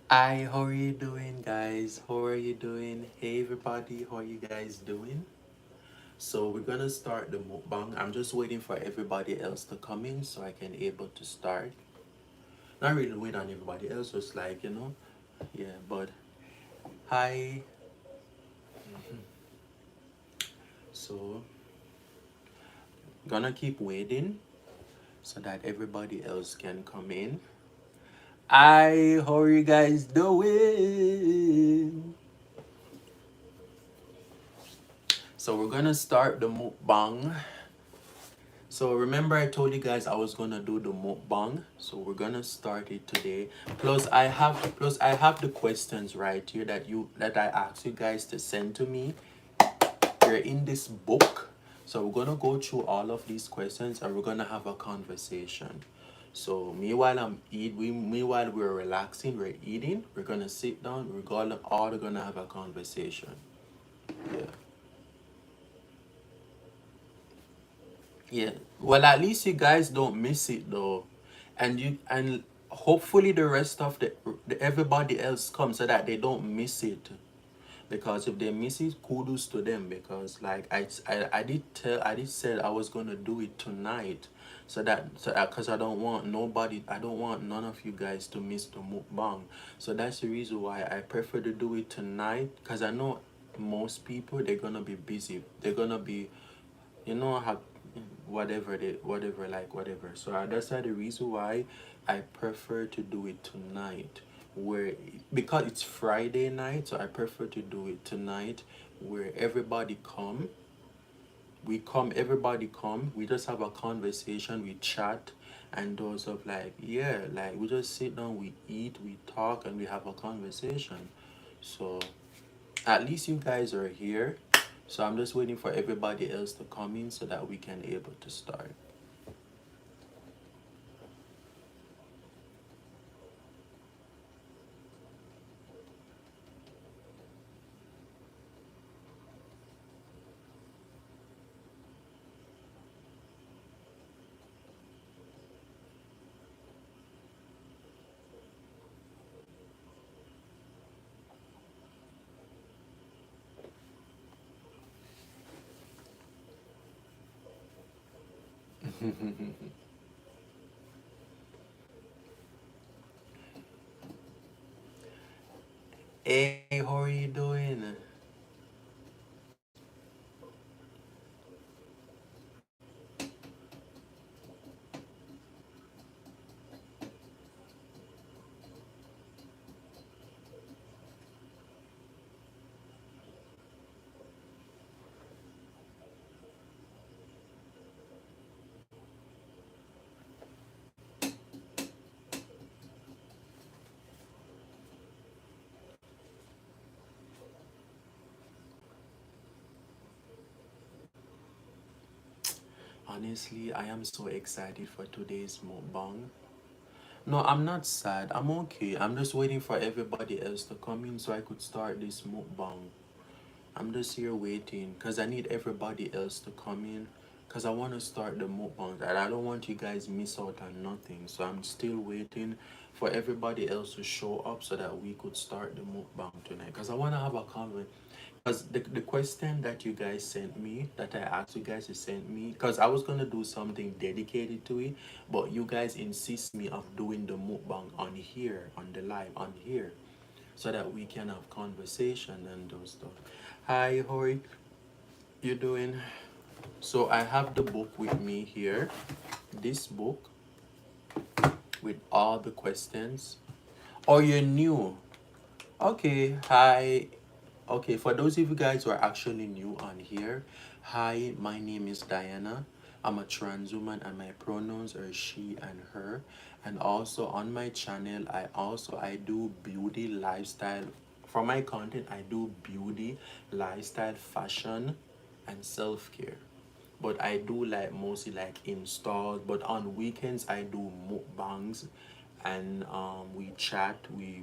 Hi, how are you doing, guys? How are you doing? Hey, everybody, how are you guys doing? So we're gonna start the mukbang. I'm just waiting for everybody else to come in so I can able to start. Not really wait on everybody else, just like yeah. But hi. So gonna keep waiting so that everybody else can come in. Hi, how are you guys doing? So we're gonna start the mukbang. So remember I told you guys I was gonna do the mukbang. So we're gonna start it today. Plus I have the questions right here that I asked you guys to send to me. They're in this book. So we're gonna go through all of these questions and we're gonna have a conversation. So meanwhile we're relaxing, we're eating, we're gonna sit down, we're all gonna have a conversation. Yeah. Yeah. Well, at least you guys don't miss it though, and hopefully the rest of the everybody else comes so that they don't miss it. Because if they miss it, kudos to them. Because like I did said I was gonna do it tonight, because I don't want none of you guys to miss the mukbang. So that's the reason why I prefer to do it tonight. Because I know most people they're gonna be busy. They're gonna be have whatever. So that's the reason why I prefer to do it tonight, where because it's Friday night, so I prefer to do it tonight, where everybody come, we just have a conversation, we chat, and those of like, yeah, like we just sit down, we eat, we talk, and we have a conversation. So at least you guys are here. So I'm just waiting for everybody else to come in so that we can able to start. Hey, how are you doing? Honestly, I am so excited for today's mukbang. No, I'm not sad. I'm okay. I'm just waiting for everybody else to come in so I could start this mukbang. I'm just here waiting because I need everybody else to come in because I want to start the mukbang and I don't want you guys miss out on nothing. So I'm still waiting for everybody else to show up so that we could start the mukbang tonight because I want to have a conversation. Because the question that you guys sent me, that I asked you guys to send me, because I was going to do something dedicated to it, but you guys insist me of doing the mukbang on here, on the live, on here, so that we can have conversation and those stuff. Hi, how are you doing? So I have the book with me here. This book with all the questions. Oh, you're new. Okay, hi. Okay, for those of you guys who are actually new on here, hi, my name is Diana. I'm a trans woman and my pronouns are she and her. And also on my channel, I do beauty lifestyle. For my content, I do beauty, lifestyle, fashion, and self-care. But I do like mostly like installs. But on weekends I do mukbangs and we chat, we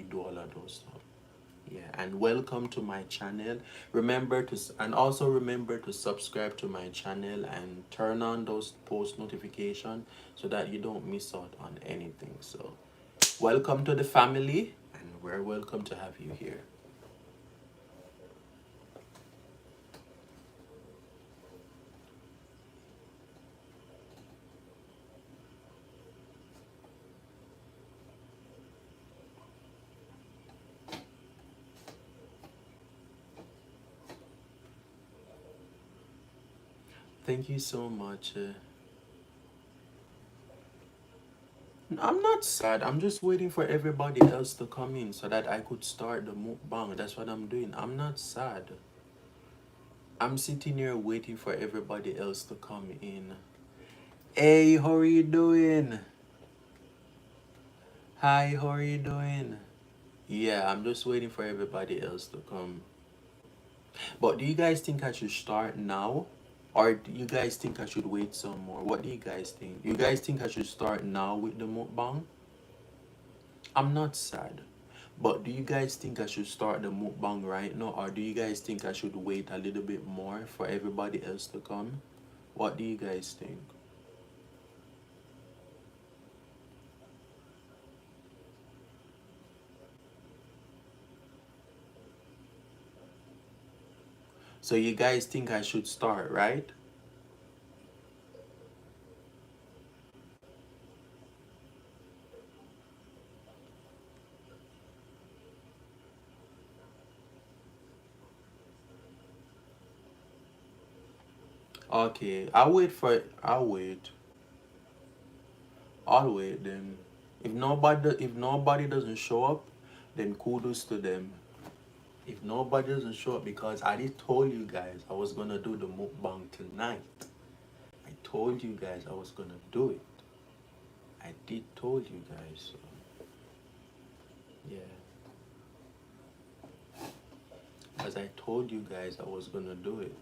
do all of those stuff. Yeah, and welcome to my channel. And also remember to subscribe to my channel and turn on those post notification so that you don't miss out on anything. So Welcome to the family, and we're welcome to have you here. Thank you so much. I'm not sad. I'm just waiting for everybody else to come in so that I could start the mukbang. That's what I'm doing. I'm not sad. I'm sitting here waiting for everybody else to come in. Hey, how are you doing? Hi, how are you doing? Yeah, I'm just waiting for everybody else to come. But do you guys think I should start now? Or do you guys think I should wait some more? What do you guys think? You guys think I should start now with the mukbang? I'm not sad. But do you guys think I should start the mukbang right now? Or do you guys think I should wait a little bit more for everybody else to come? What do you guys think? So you guys think I should start, right? Okay, I'll wait. I'll wait then. If nobody doesn't show up, then kudos to them. If nobody doesn't show up, because I did told you guys I was gonna do the mukbang tonight. I told you guys I was gonna do it. I did told you guys. So, yeah. As I told you guys I was gonna do it.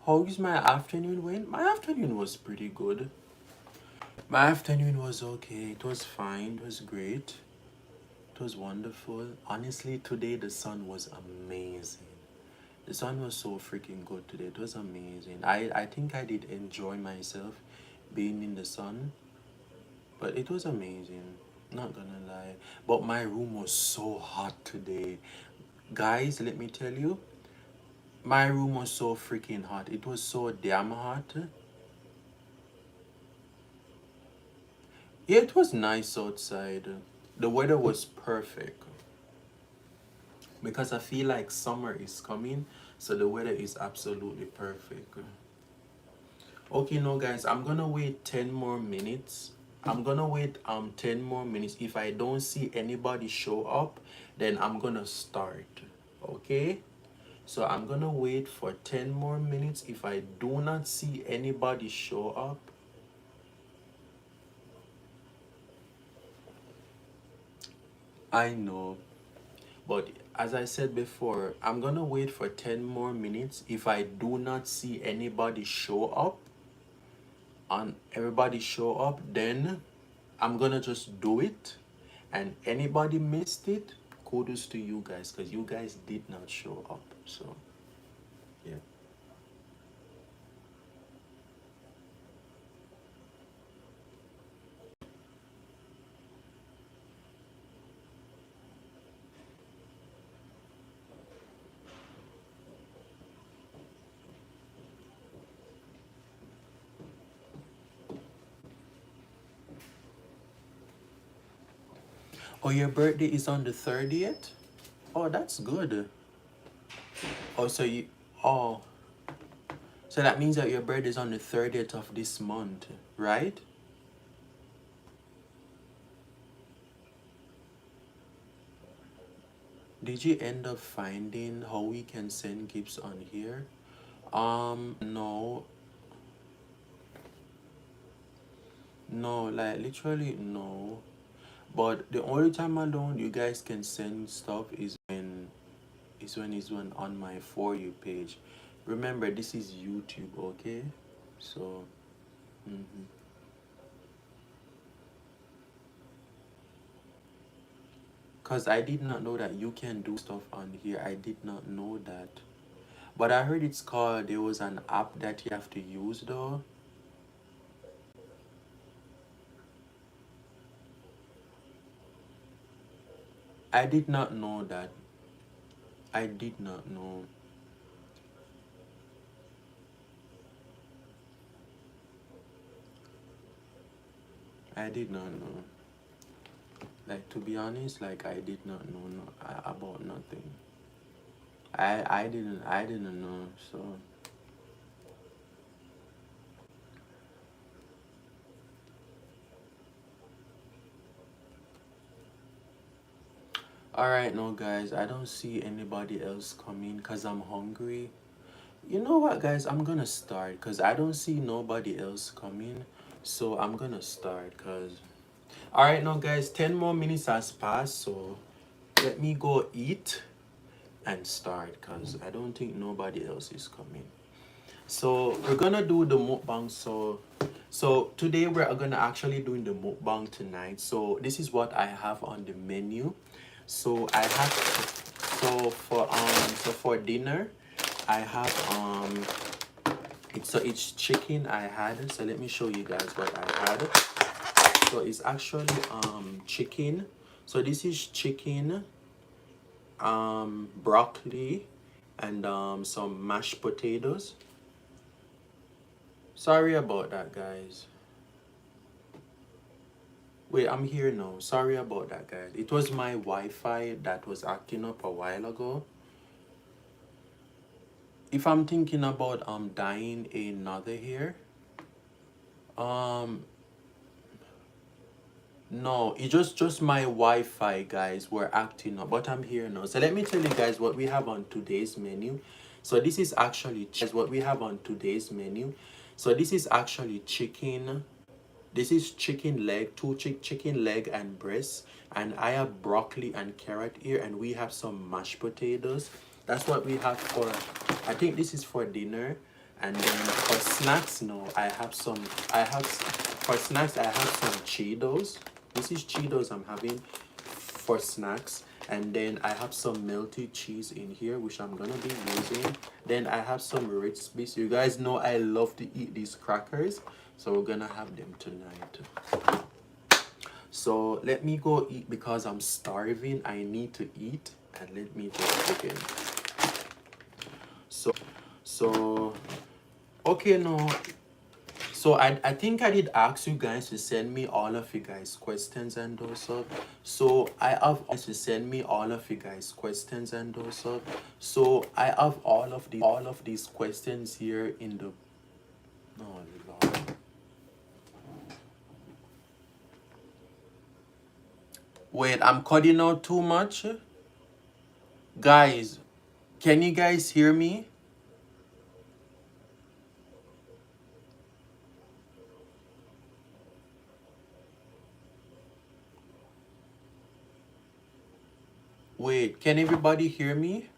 How's my afternoon went? My afternoon was pretty good. My afternoon was okay. It was fine. It was great. It was wonderful. Honestly, today the sun was amazing. The sun was so freaking good today. It was amazing. I think I did enjoy myself being in the sun, but it was amazing. Not gonna lie. But my room was so hot today. Guys, let me tell you, my room was so freaking hot. It was so damn hot. Yeah, it was nice outside. The weather was perfect because I feel like summer is coming, so the weather is absolutely perfect. Okay, no guys, I'm gonna wait 10 more minutes. I'm gonna wait 10 more minutes. If I don't see anybody show up, then I'm gonna start. Okay? So I'm gonna wait for 10 more minutes. If I do not see anybody show up, I know. But as I said before, I'm gonna wait for 10 more minutes. If I do not see anybody show up and everybody show up, then I'm gonna just do it. And anybody missed it, kudos to you guys because you guys did not show up. So, yeah. Oh, your birthday is on the 30th? Oh, that's good. Oh, so you, oh, so that means that your birthday is on the 30th of this month, right? Did you end up finding how we can send gifts on here? No, no, like literally no. But the only time alone you guys can send stuff is when on my For You page. Remember, this is YouTube, okay? So, mm-hmm. Cause I did not know that you can do stuff on here. I did not know that. But I heard it's called, there was an app that you have to use though. I did not know that. I did not know. I did not know. Like to be honest, like I did not know about nothing. I didn't know. So all right, no guys, I don't see anybody else coming cuz I'm hungry. You know what, guys? I'm gonna start because I don't see nobody else coming. So I'm gonna start because. Alright, now, guys, 10 more minutes has passed. So let me go eat and start because I don't think nobody else is coming. So we're gonna do the mukbang. So today we're gonna actually doing the mukbang tonight. So this is what I have on the menu. So I have for dinner I have it's chicken I had. So let me show you guys what I had. So it's actually chicken. So this is chicken, broccoli, and some mashed potatoes. Sorry about that, guys. Wait, I'm here now. Sorry about that, guys. It was my Wi-Fi that was acting up a while ago. If I'm thinking about dying another here, um no, it's just my Wi-Fi, guys, were acting up, but I'm here now. So let me tell you guys what we have on today's menu. So this is actually what we have on today's menu. So this is actually chicken. This is chicken leg, chicken leg and breast, and I have broccoli and carrot here, and we have some mashed potatoes. That's what we have for. I think this is for dinner, and then for snacks, no, I have some. I have for snacks. I have some Cheetos. This is Cheetos I'm having for snacks, and then I have some melted cheese in here which I'm gonna be using. Then I have some Ritz Bits. You guys know I love to eat these crackers, so we're gonna have them tonight. So let me go eat because I'm starving. I need to eat, and let me just begin. So okay, no. So I think I did ask you guys to send me all of you guys questions and those up. So I have to send me all of you guys questions and those up. So I have all of these questions here in the. Oh Lord. Wait, I'm cutting out too much. Guys, can you guys hear me? Wait, can everybody hear me?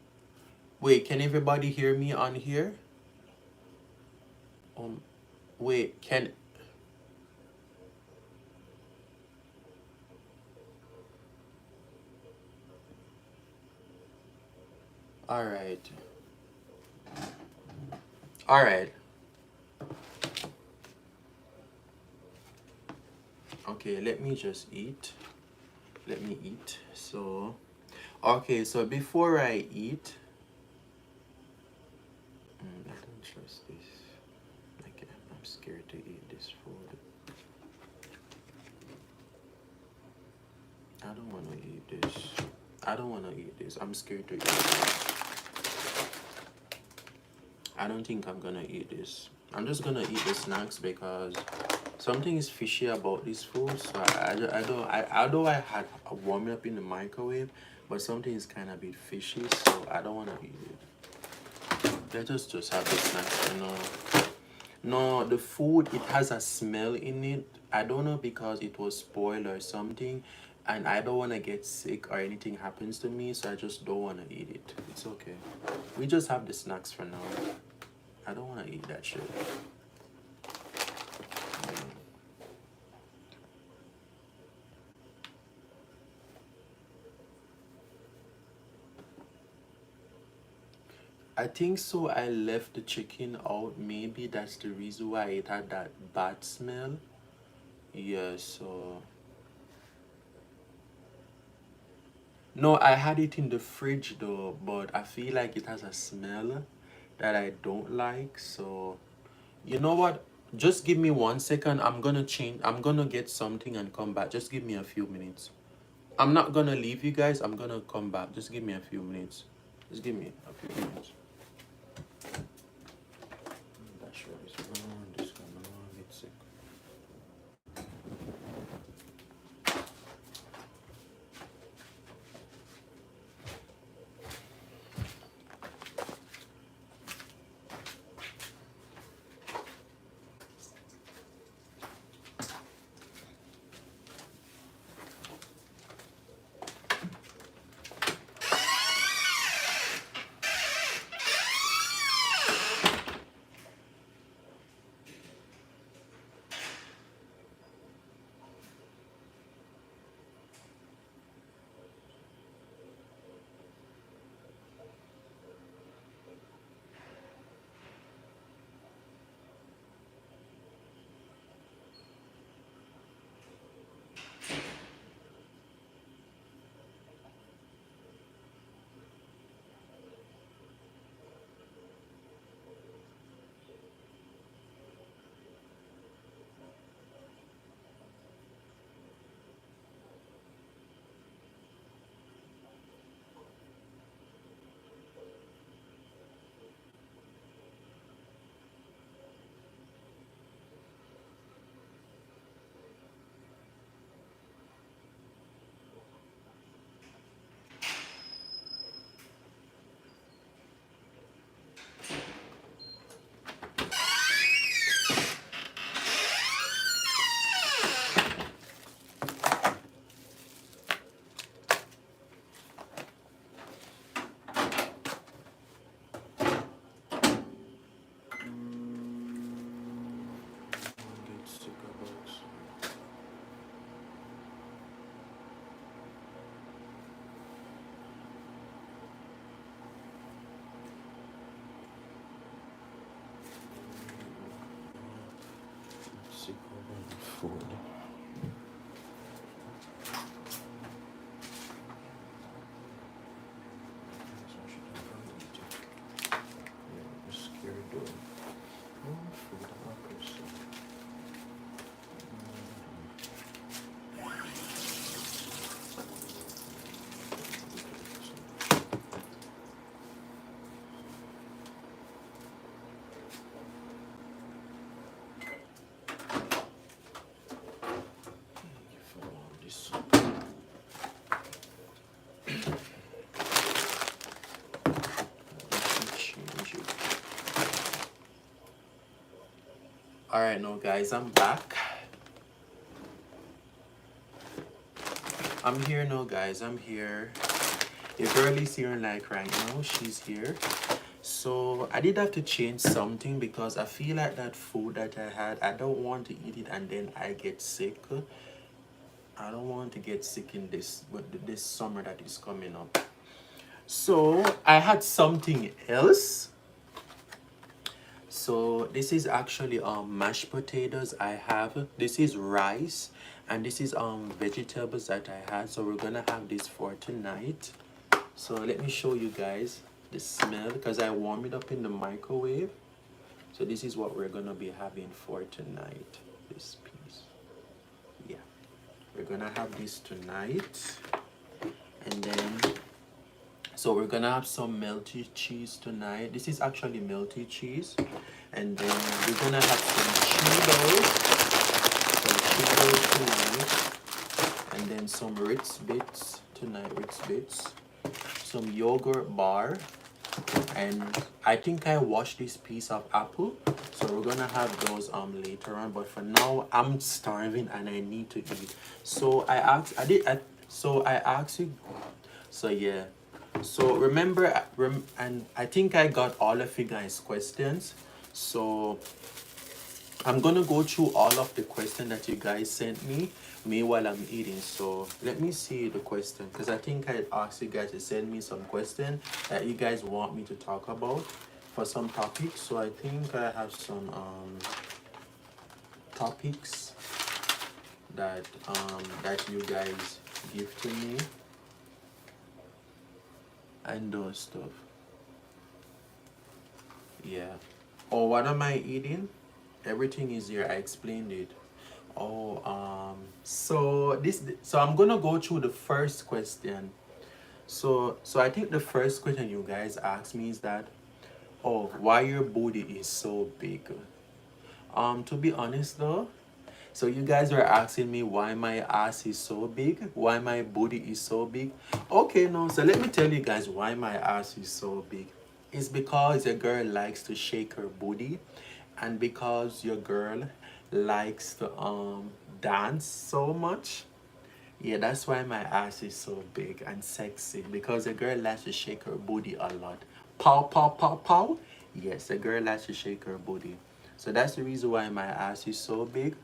Wait, can everybody hear me on here? Um, wait, can. All right. All right. Okay, let me just eat. Let me eat. So, okay, so before I eat, I don't trust this. Like, I'm scared to eat this food. I don't want to eat this. I don't want to eat this. I'm scared to eat this. I don't think I'm gonna eat this. I'm just gonna eat the snacks because something is fishy about this food. So I don't. Although I had warm it up in the microwave, but something is kind of a bit fishy. So I don't want to eat it. Let us just have the snacks. No, the food, it has a smell in it. I don't know because it was spoiled or something, and I don't want to get sick or anything happens to me, so I just don't want to eat it. It's okay. We just have the snacks for now. I don't want to eat that shit. I think so. I left the chicken out. Maybe that's the reason why it had that bad smell. Yeah, so. No, I had it in the fridge though, but I feel like it has a smell that I don't like. So, you know what? Just give me 1 second. I'm gonna change. I'm gonna get something and come back. Just give me a few minutes. I'm not gonna leave you guys. I'm gonna come back. Just give me a few minutes. Just give me a few minutes. That sure is wrong. This one, I don't get sick. Get sick about. Sick about food. So I should have gone eat it. Yeah, I'm scared though. Oh, food, okay, so. For all this. Change it. All right, now guys, I'm back. I'm here now, guys. I'm here. If Girlie's here, like right now, she's here. So I did have to change something because I feel like that food that I had, I don't want to eat it and then I get sick. I don't want to get sick in this summer that is coming up. So I had something else. So this is actually mashed potatoes I have. This is rice and this is vegetables that I had. So we're gonna have this for tonight. So let me show you guys the smell because I warm it up in the microwave. So this is what we're gonna be having for tonight. This piece. Yeah. We're gonna have this tonight. And then, so we're gonna have some melty cheese tonight. This is actually melty cheese. And then we're gonna have some Cheetos tonight. And then some Ritz Bits tonight, Ritz Bits. Some yogurt bar. And I think I washed this piece of apple, so we're gonna have those later on. But for now, I'm starving and I need to eat. So I asked you. So yeah. So remember, and I think I got all of you guys' questions. So I'm gonna go through all of the questions that you guys sent me while I'm eating. So let me see the question, because I think I asked you guys to send me some questions that you guys want me to talk about for some topics. So I think I have some topics that that you guys give to me and those stuff. Yeah. Oh, what am I eating? Everything is here. I explained it. Oh, so I'm gonna go through the first question. So I think the first question you guys asked me is that, oh, why your booty is so big? To be honest though, so you guys were asking me why my ass is so big, why my booty is so big. Okay, no, so let me tell you guys why my ass is so big. It's because your girl likes to shake her booty, and because your girl likes to dance so much. Yeah, that's why my ass is so big and sexy, because a girl likes to shake her booty a lot. Pow, pow, pow, pow. Yes, a girl likes to shake her booty. So that's the reason why my ass is so big,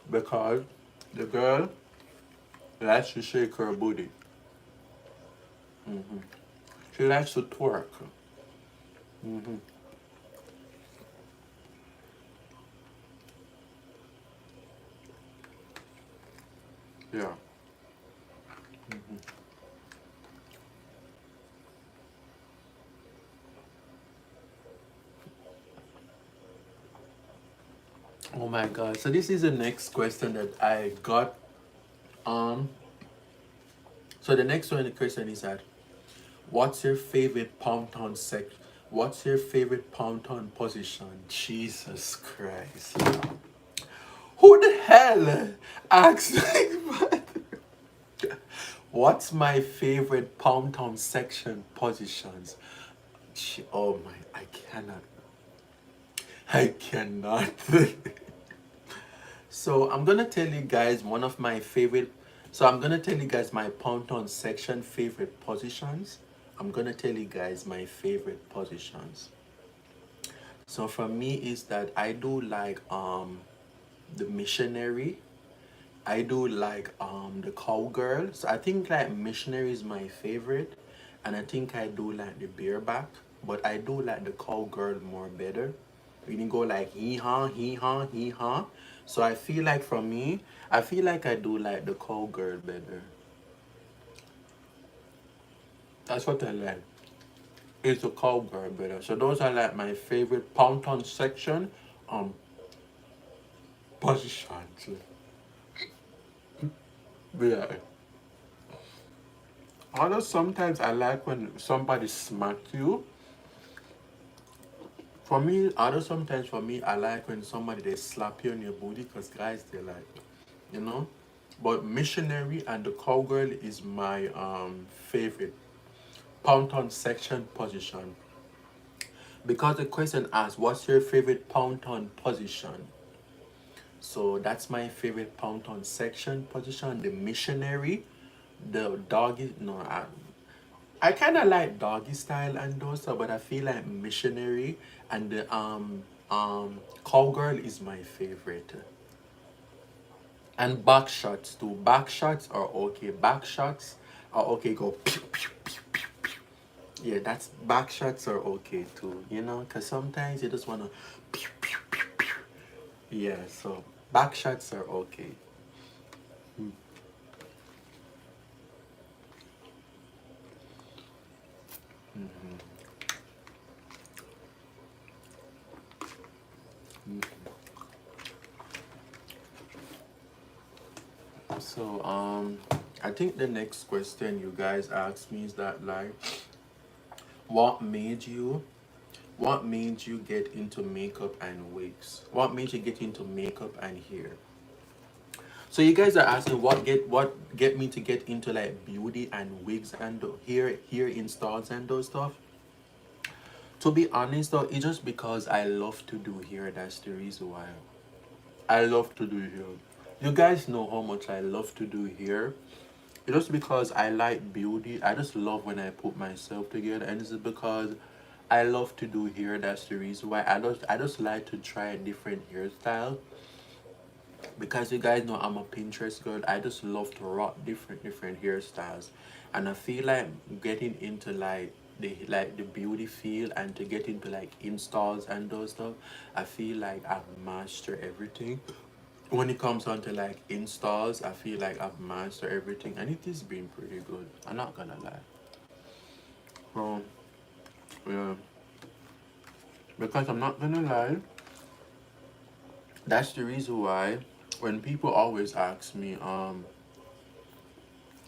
because the girl likes to shake her booty. Hmm. She likes to twerk. Hmm. Yeah. Hmm. Oh my God. So this is the next question that I got. Um. So the next one, the question is that, what's your favorite pound sec? What's your favorite pound position? Jesus Christ. Who the hell asked like what's my favorite pound section positions? Oh my, I cannot. I cannot. So I'm gonna tell you guys one of my favorite. So I'm gonna tell you guys my pound section favorite positions. I'm gonna tell you guys my favorite positions. So for me is that I do like the missionary. I do like the cowgirl. So I think like missionary is my favorite, and I think I do like the bareback, but I do like the cowgirl more better. We can go like hee haw, hee haw, hee haw. So I feel like for me, I feel like I do like the cowgirl better. That's what I like. It's the cowgirl better. So those are like my favorite pound section um positions. Yeah. Although sometimes I like when somebody smack you. For me, although sometimes for me, I like when somebody they slap you on your booty, because guys they like, you know. But missionary and the cowgirl is my favorite pound section position, because the question asks, what's your favorite pound position? So that's my favorite pound section position. The missionary, the doggy. No, I kind of like doggy style and those stuff, but I feel like missionary and the cowgirl is my favorite. And back shots too. Back shots are okay. Back shots are okay. Go pew pew pew pew pew. Yeah, that's back shots are okay too. You know, cause sometimes you just wanna pew pew pew pew. Yeah, so back shots are okay. So I think the next question you guys asked me is that like what made you what made you get into makeup and wigs? What made you get into makeup and hair? So you guys are asking what get me to get into like beauty and wigs and hair installs and those stuff. To be honest though, it's just because I love to do hair. That's the reason why I love to do hair. You guys know how much I love to do hair. It's just because I like beauty. I just love when I put myself together, and it's because I love to do hair. That's the reason why I just like to try a different hairstyle. Because you guys know I'm a Pinterest girl. I just love to rock different hairstyles, and I feel like getting into like the beauty field and to get into like installs and those stuff. I feel like I've mastered everything. When it comes on to like installs, I feel like I've mastered everything, and it is been pretty good. I'm not gonna lie. So yeah, because I'm not gonna lie, that's the reason why when people always ask me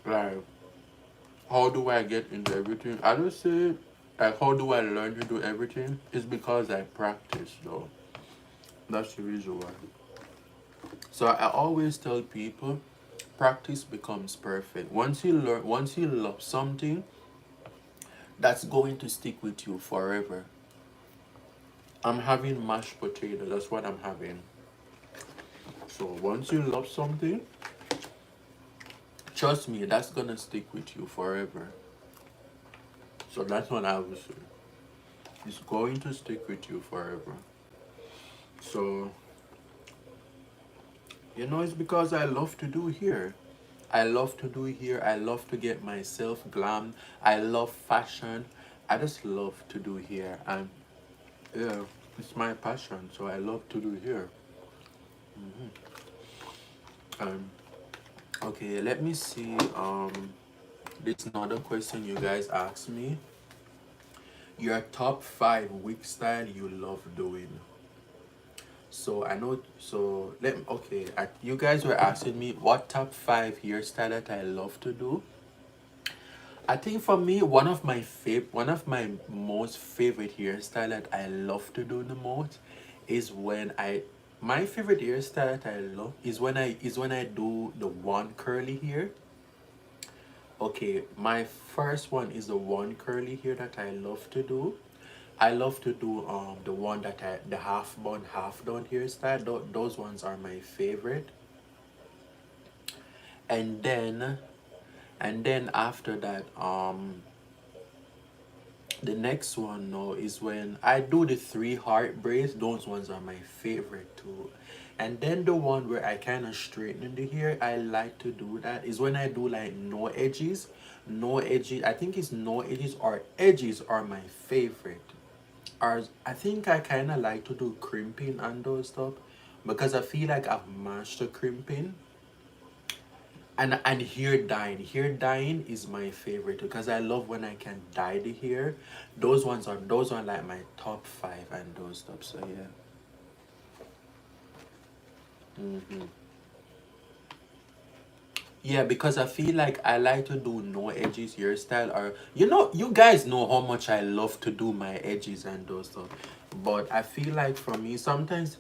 like how do I get into everything, I just say like how do I learn to do everything? It's because I practice though. That's the reason why. So I always tell people practice becomes perfect. Once you love something, that's going to stick with you forever. I'm having mashed potato. That's what I'm having. So once you love something, trust me, that's gonna stick with you forever. So that's what I would say. It's going to stick with you forever. So it's because I love to do hair. I love to do hair. I love to get myself glam. I love fashion. I just love to do hair, and yeah, it's my passion. So I love to do hair. Um, okay, let me see. This another question you guys asked me. Your top five wig style you love doing. So I know. So okay. You guys were asking me what top five hairstyle that I love to do. I think for me, one of my most favorite hairstyle that I love to do the most is when I my favorite hairstyle that I love is when I do the one curly hair. Okay, my first one is the one curly hair that I love to do. I love to do the one that the half bun half done hairstyle. Those ones are my favorite. And then after that the next one now is when I do the three heart braids. Those ones are my favorite too. And then the one where I kind of straighten the hair, I like to do that is when I do like no edges. No edges. I think it's no edges or edges are my favorite. Or I think I kind of like to do crimping and those stuff because I feel like I've mastered crimping. And hair dyeing is my favorite because I love when I can dye the hair. Those are like my top five and those stuff. So yeah. hmm Yeah, because I feel like I like to do no edges hairstyle, or you guys know how much I love to do my edges and those stuff. But I feel like for me sometimes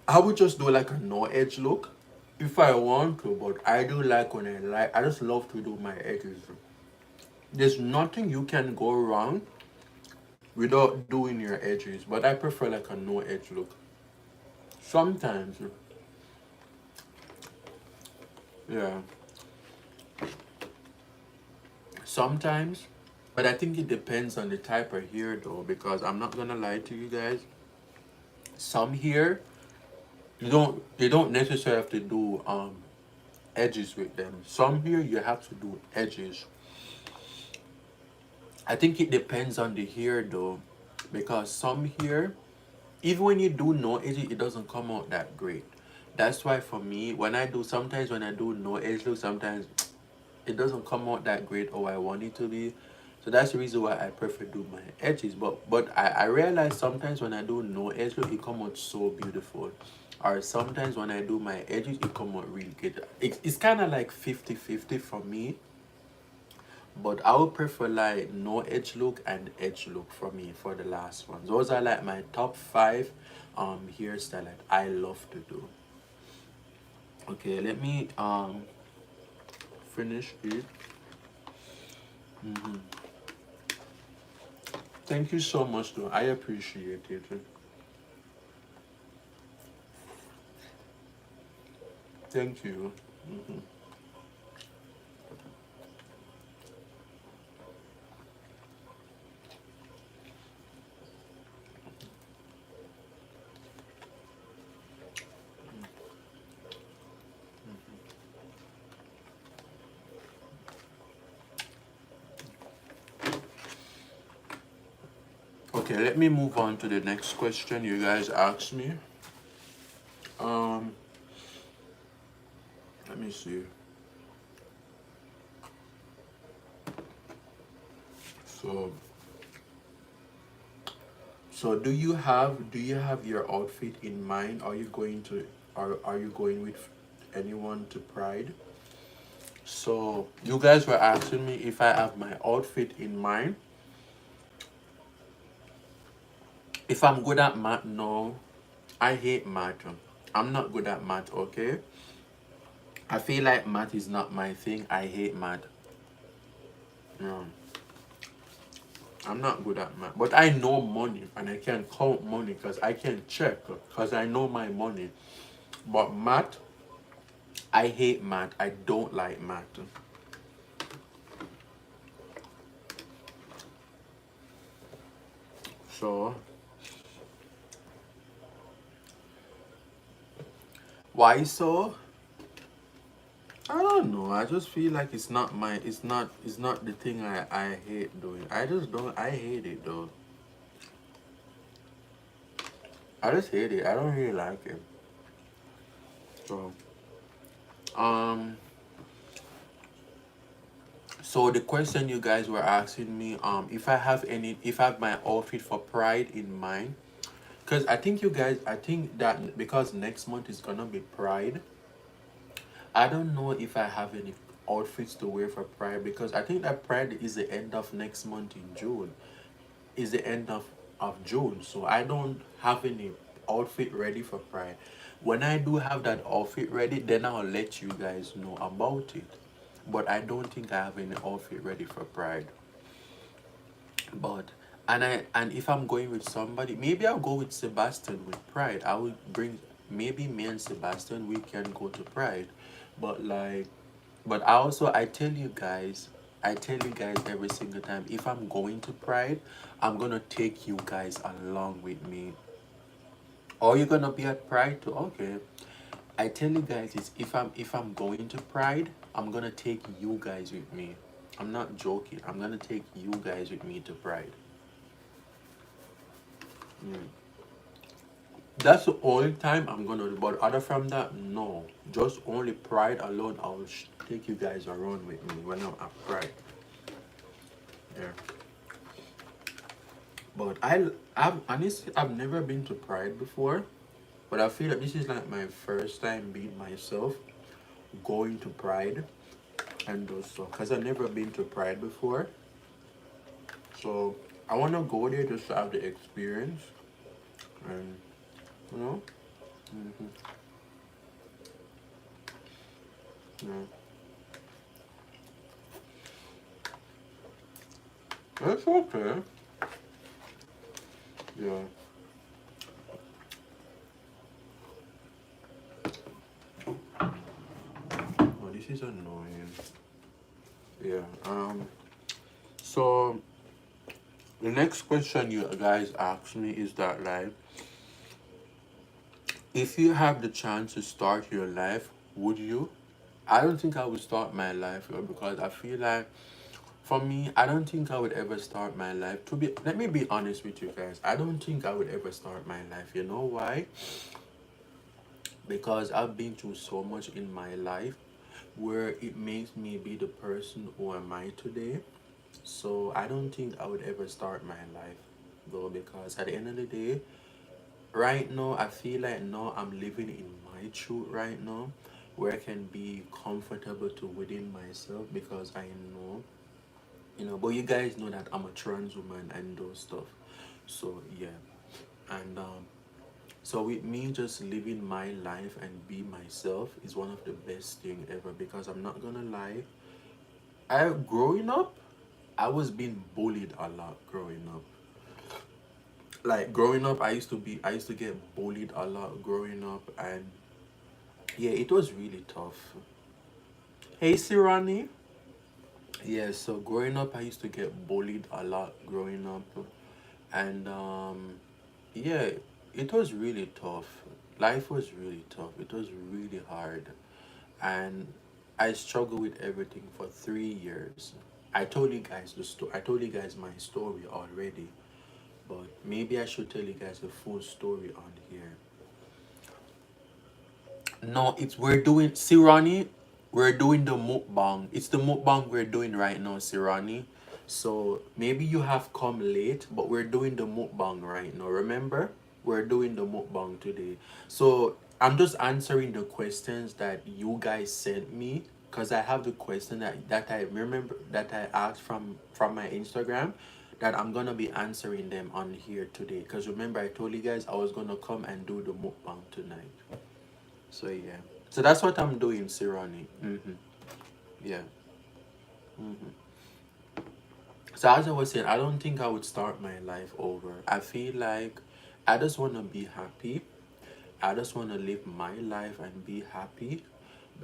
I would just do like a no edge look if I want to, but I do like when I just love to do my edges. There's nothing you can go wrong without doing your edges, but I prefer like a no edge look. Sometimes, yeah, sometimes, but I think it depends on the type of hair though, because I'm not gonna lie to you guys. Some hair you don't necessarily have to do edges with them. Some hair you have to do edges. I think it depends on the hair though, because some hair, even when you do no edge, it doesn't come out that great. That's why for me, sometimes when I do no edge look, sometimes it doesn't come out that great or I want it to be. So that's the reason why I prefer do my edges. But I realize sometimes when I do no edge look, it come out so beautiful. or sometimes when I do my edges, it come out really good. It's kind of like 50-50 for me, but I would prefer like no edge look and edge look for me for the last ones. Those are like my top five hairstyle that I love to do. Okay, let me finish it. Thank you so much though. I appreciate it. Thank you. Okay, let me move on to the next question you guys asked me. Um, let me see. So, so do you have your outfit in mind? Are you going with anyone to Pride? So you guys were asking me if I have my outfit in mind. If I'm good at math, no. I hate math. I'm not good at math, okay? I feel like math is not my thing. I hate math. No, I'm not good at math. But I know money and I can count money because I can check because I know my money. But math, I hate math. I don't like math. So, why so? I don't know. I just feel like it's not the thing I hate doing. I just don't I hate it though. I just hate it. I don't really like it. So um so the question you guys were asking me, if I have my outfit for Pride in mind. Cause I think that because next month is gonna be Pride, I don't know if I have any outfits to wear for Pride because I think that Pride is the end of next month in June. Is the end of June. So I don't have any outfit ready for Pride. When I do have that outfit ready, then I'll let you guys know about it. But I don't think I have any outfit ready for Pride. But and if I'm going with somebody, maybe I'll go with Sebastian with Pride. I will bring maybe me and Sebastian we can go to Pride. But like but I tell you guys every single time if I'm going to Pride, I'm gonna take you guys along with me. Or you're gonna be at Pride too. Okay. I tell you guys is if I'm going to Pride, I'm gonna take you guys with me. I'm not joking. I'm gonna take you guys with me to Pride. Mm. That's the only time I'm gonna do. But other from that, no. Just only Pride alone. I'll take you guys around with me when I'm at Pride. Yeah. But I've honestly I've never been to Pride before. But I feel like this is like my first time being myself, going to Pride and those stuff. Cause I've never been to Pride before. So I wanna go there just to have the experience and you know. Hmm. Yeah. It's okay. Yeah. Oh, this is annoying. Yeah. So the next question you guys asked me is that like, if you have the chance to start your life, would you? I don't think I would start my life because I feel like for me, I don't think I would ever start my life. Let me be honest with you guys. I don't think I would ever start my life. You know why? Because I've been through so much in my life where it makes me be the person who am I today. So I don't think I would ever start my life though because at the end of the day, right now I feel like now I'm living in my truth right now, where I can be comfortable to within myself because I know, but you guys know that I'm a trans woman and those stuff. So yeah. And so with me just living my life and be myself is one of the best thing ever, because I'm not gonna lie, I growing up, I was being bullied a lot growing up. Like growing up, I used to get bullied a lot growing up, and yeah, it was really tough. Hey, Sirani. Yeah, so growing up, I used to get bullied a lot growing up, and yeah, it was really tough. Life was really tough. It was really hard, and I struggled with everything for 3 years. I told you guys my story already, but maybe I should tell you guys the full story on here. No, it's we're doing Sirani. We're doing the mukbang. It's the mukbang we're doing right now, Sirani. So maybe you have come late, but we're doing the mukbang right now. Remember, we're doing the mukbang today. So I'm just answering the questions that you guys sent me, because I have the question that I remember that I asked from my Instagram, that I'm gonna be answering them on here today. Because remember, I told you guys I was gonna come and do the mukbang tonight. So yeah. So that's what I'm doing, Sirani. Yeah. So as I was saying, I don't think I would start my life over. I feel like I just want to be happy. I just want to live my life and be happy.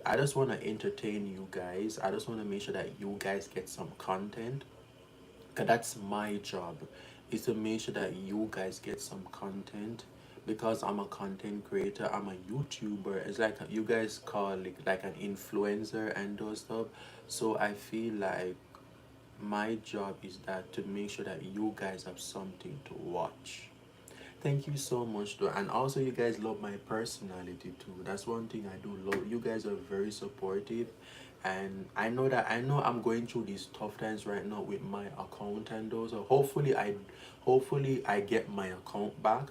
I just want to entertain you guys. I just want to make sure that you guys get some content. Cause that's my job, is to make sure that you guys get some content, because I'm a content creator. I'm a YouTuber. It's like you guys call it like an influencer and those stuff. So I feel like my job is that to make sure that you guys have something to watch. Thank you so much, though. And also, you guys love my personality too. That's one thing I do love. You guys are very supportive. And I know I'm going through these tough times right now with my account and those. So hopefully I get my account back,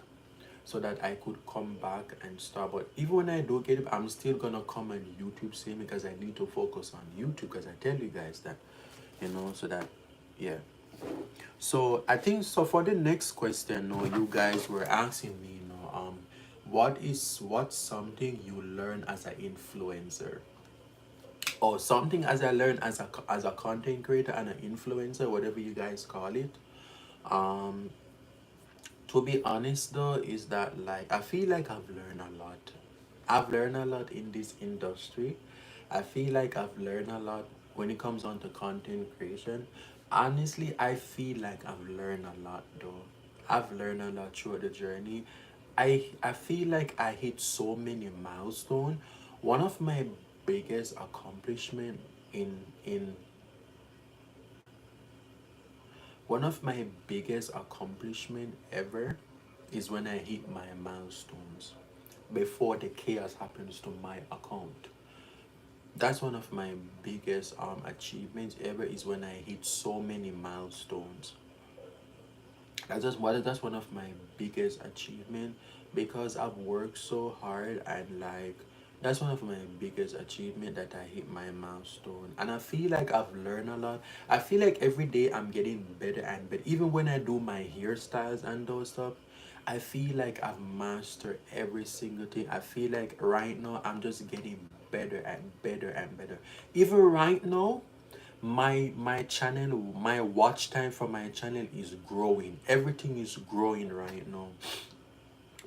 so that I could come back and start. But even when I do get it, I'm still gonna come on YouTube same, because I need to focus on YouTube, because I tell you guys that, so that, yeah. So I think so for the next question, no, you guys were asking me, what's something you learn as an influencer, or something as I learned as a content creator and an influencer, whatever you guys call it. Um, to be honest though, is that like I feel like I've learned a lot. I've learned a lot in this industry. I feel like I've learned a lot when it comes on to content creation. Honestly, I feel like I've learned a lot though. I've learned a lot throughout the journey. I feel like I hit so many milestones. One of my biggest accomplishment in one of my biggest accomplishment ever is when I hit my milestones before the chaos happens to my account. That's one of my biggest achievements ever, is when I hit so many milestones. That's one of my biggest achievement, because I've worked so hard, and like that's one of my biggest achievement, that I hit my milestone. And I feel like I've learned a lot. I feel like every day I'm getting better and better. Even when I do my hairstyles and those stuff, I feel like I've mastered every single thing. I feel like right now I'm just getting better and better and better. Even right now, my channel, my watch time for my channel is growing. Everything is growing right now,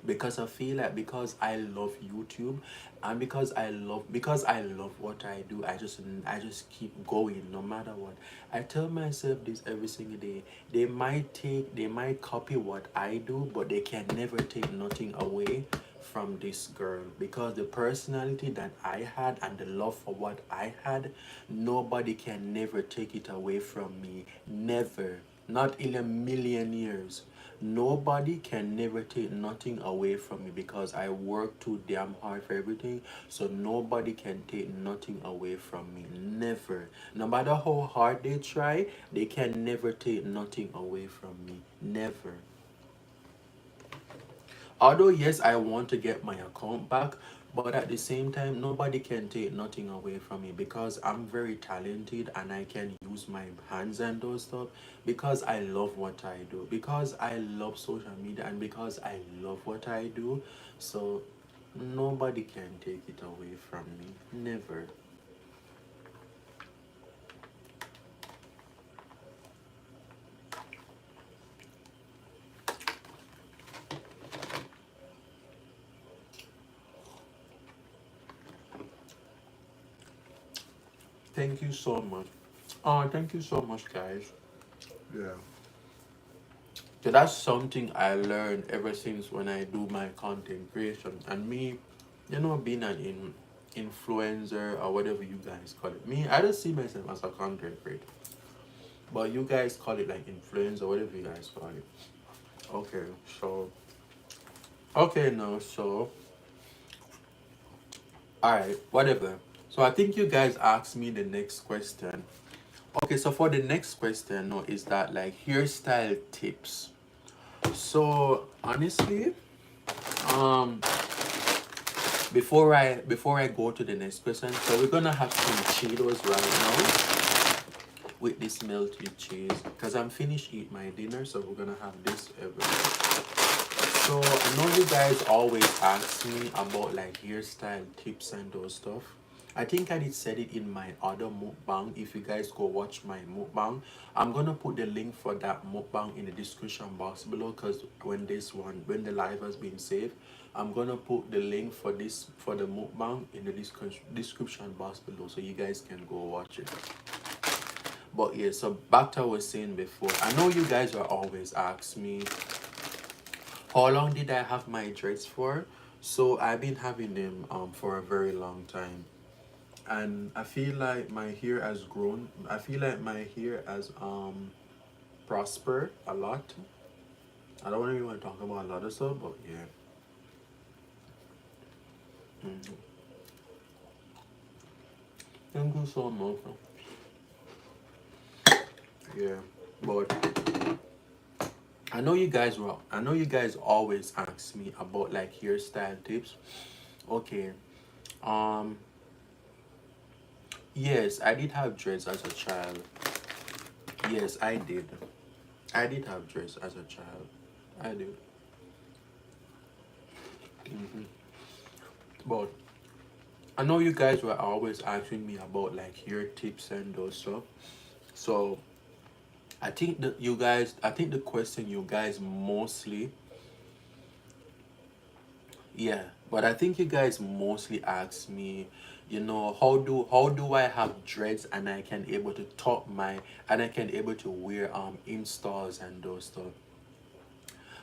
because I feel like, because I love YouTube, and because I love what I do, I just keep going no matter what. I tell myself this every single day. They might copy what I do, but they can never take nothing away from this girl, because the personality that I had and the love for what I had, nobody can never take it away from me. Never. Not in a million years. Nobody can never take nothing away from me, because I work too damn hard for everything. So nobody can take nothing away from me. Never. No matter how hard they try, they can never take nothing away from me. Never. Although yes, I want to get my account back, but at the same time, nobody can take nothing away from me because I'm very talented and I can use my hands and those stuff because I love what I do, because I love social media and because I love what I do. So nobody can take it away from me. Never. Thank you so much. Oh, thank you so much, guys. Yeah. So that's something I learned ever since when I do my content creation. And me, being an influencer or whatever you guys call it. Me, I don't see myself as a content creator. But you guys call it like influencer or whatever you guys call it. Okay, so okay no, so alright, whatever. So I think you guys asked me the next question. Okay, so for the next question, no, is that like hairstyle tips. So honestly, um before I go to the next question, so we're gonna have some Cheetos right now with this melted cheese because I'm finished eating my dinner, so we're gonna have this every. So I know you guys always ask me about like hairstyle tips and those stuff. I think I did said it in my other mukbang. If you guys go watch my mukbang, I'm gonna put the link for that mukbang in the description box below. Cause when the live has been saved, I'm gonna put the link for the mukbang in the description box below, so you guys can go watch it. But yeah, so back to what I was saying before. I know you guys will always ask me how long did I have my dreads for? So I've been having them for a very long time. And I feel like my hair has grown. I feel like my hair has prospered a lot. I don't really want to talk about a lot of stuff, but yeah. Mhm. Thank you so much. Yeah. But I know you guys always ask me about like hairstyle tips. Okay. Um yes, I did have dreads as a child. Yes, I did. I did have dreads as a child. I did. Hmm. But I know you guys were always asking me about like hair tips and those stuff. So I think the question you guys mostly, yeah, but I think you guys mostly ask me, how do I have dreads and I can able to and I can able to wear installs and those stuff.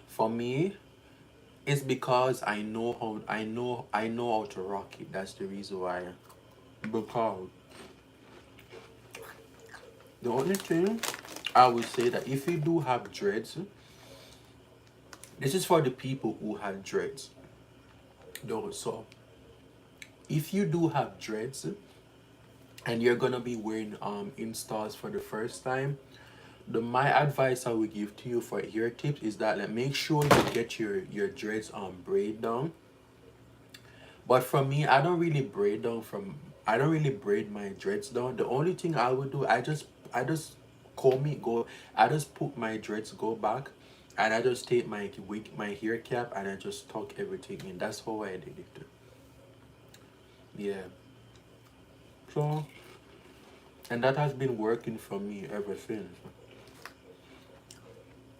For me, it's because I know how to rock it. That's the reason why. Because the only thing I would say that if you do have dreads, this is for the people who have dreads. Though, so if you do have dreads and you're gonna be wearing installs for the first time, my advice I would give to you for hair tips is that like make sure you get your dreads braid down. But for me, I don't really braid my dreads down. The only thing I would do, I just comb it go I just put my dreads go back and I just take my wig, my hair cap, and I just tuck everything in. That's how I did it. Yeah. So and that has been working for me ever since.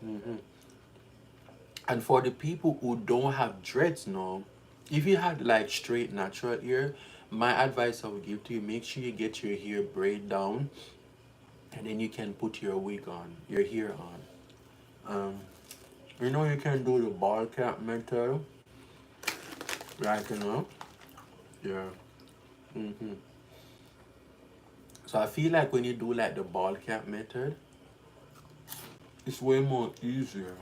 Hmm. And for the people who don't have dreads now, if you had like straight natural hair, my advice I would give to you, make sure you get your hair braid down and then you can put your wig on, your hair on. You can do the ball cap method, like yeah. Hmm. So I feel like when you do like the ball cap method, it's way more easier.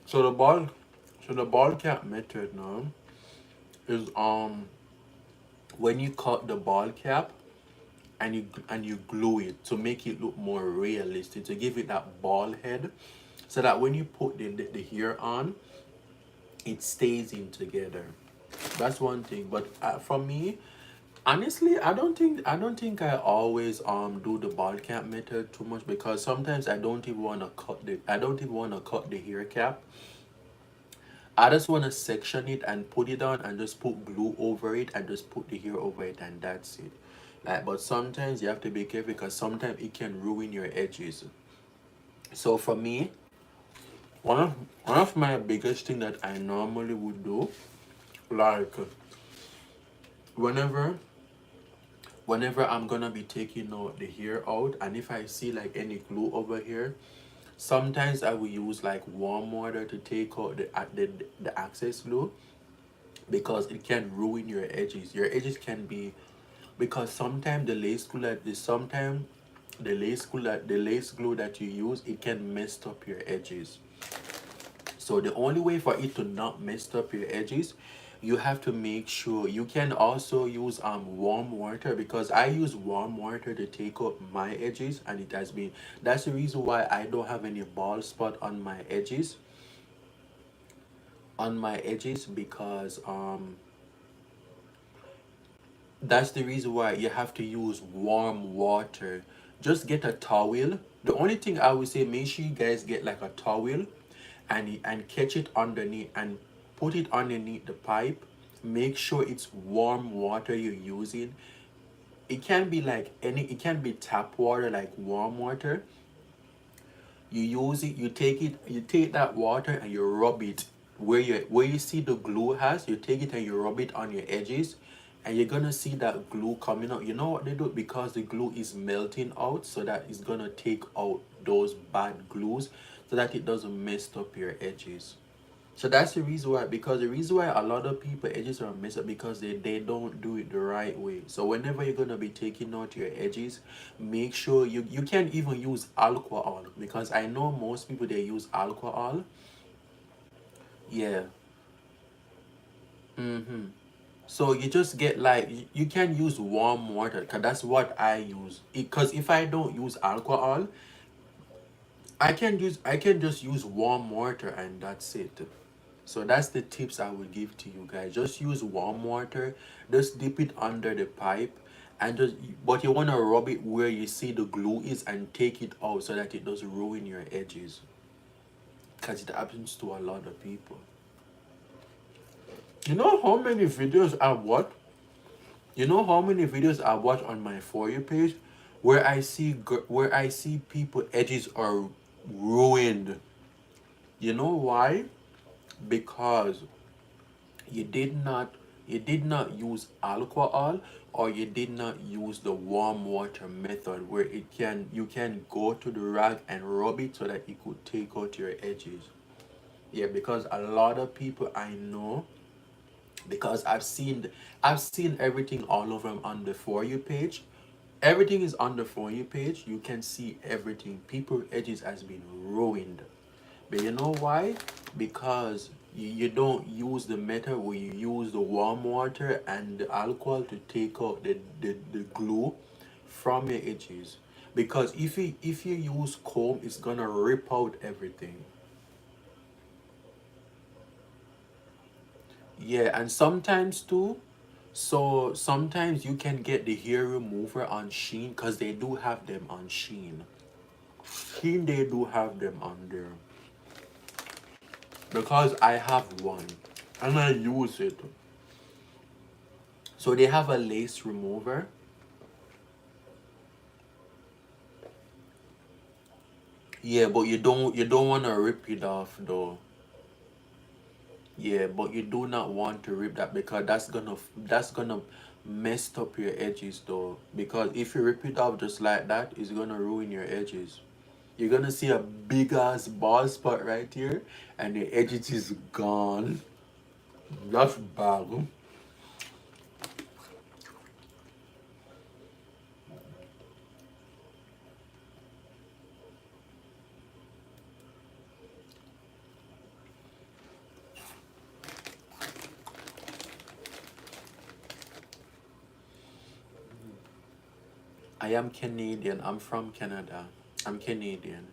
So the ball cap method now is when you cut the ball cap and you glue it to make it look more realistic, to give it that ball head, so that when you put the hair on, it stays in together. That's one thing. But for me, honestly, I don't think I always do the ball cap method too much, because sometimes I don't even want to cut the hair cap. I just want to section it and put it on and just put glue over it and just put the hair over it, and that's it. Like, but sometimes you have to be careful because sometimes it can ruin your edges. So for me, one of one of my biggest thing that I normally would do, like whenever whenever I'm gonna be taking out the hair out, and if I see like any glue over here, sometimes I will use like warm water to take out the excess glue, because it can ruin your edges. Your edges can be, because sometimes the lace glue that you use, it can mess up your edges. So the only way for it to not mess up your edges, you have to make sure you can also use warm water, because I use warm water to take out my edges, and it has been that's the reason why I don't have any bald spot on my edges, because that's the reason why you have to use warm water. Just get a towel. The only thing I would say, make sure you guys get like a towel, and catch it underneath and put it underneath the pipe. Make sure it's warm water you're using. It can be tap water, like warm water. You use it, you take that water and you rub it where you see the glue has. You take it and you rub it on your edges, and you're gonna see that glue coming out. You know what they do? Because the glue is melting out, so that it's gonna take out those bad glues, so that it doesn't mess up your edges. So that's the reason why, because the reason why a lot of people edges are messed up, because they don't do it the right way. So whenever you're gonna be taking out your edges, make sure you can even use alcohol, because I know most people they use alcohol. Yeah. Mm-hmm. So you just get like you can use warm water, because that's what I use. Because if I don't use alcohol, I can just use warm water, and that's it. So that's the tips I would give to you guys. Just use warm water. Just dip it under the pipe, and just but you wanna rub it where you see the glue is, and take it out so that it doesn't ruin your edges. Cause it happens to a lot of people. You know how many videos I watch? You know how many videos I watch on my For You page, where I see people edges are ruined. You know why? Because you did not you did not use alcohol, or you did not use the warm water method, where you can go to the rag and rub it so that it could take out your edges. Yeah, because a lot of people I know, because I've seen everything all over on the For You page. Everything is on the For You page. You can see everything. People edges has been ruined. But you know why? Because you don't use the method where you use the warm water and the alcohol to take out the glue from your edges. Because if you use comb, it's gonna rip out everything. Yeah, and sometimes too, so sometimes you can get the hair remover on Sheen, because they do have them on Sheen. Sheen, they do have them on there. Because I have one and I use it. So they have a lace remover. Yeah, but you don't want to rip it off though. Yeah, but you do not want to rip that, because that's gonna mess up your edges though. Because if you rip it off just like that, it's gonna ruin your edges. You're gonna see a big ass bald spot right here, and the edges is gone. That's bad. I am Canadian. I'm from Canada. I'm Canadian.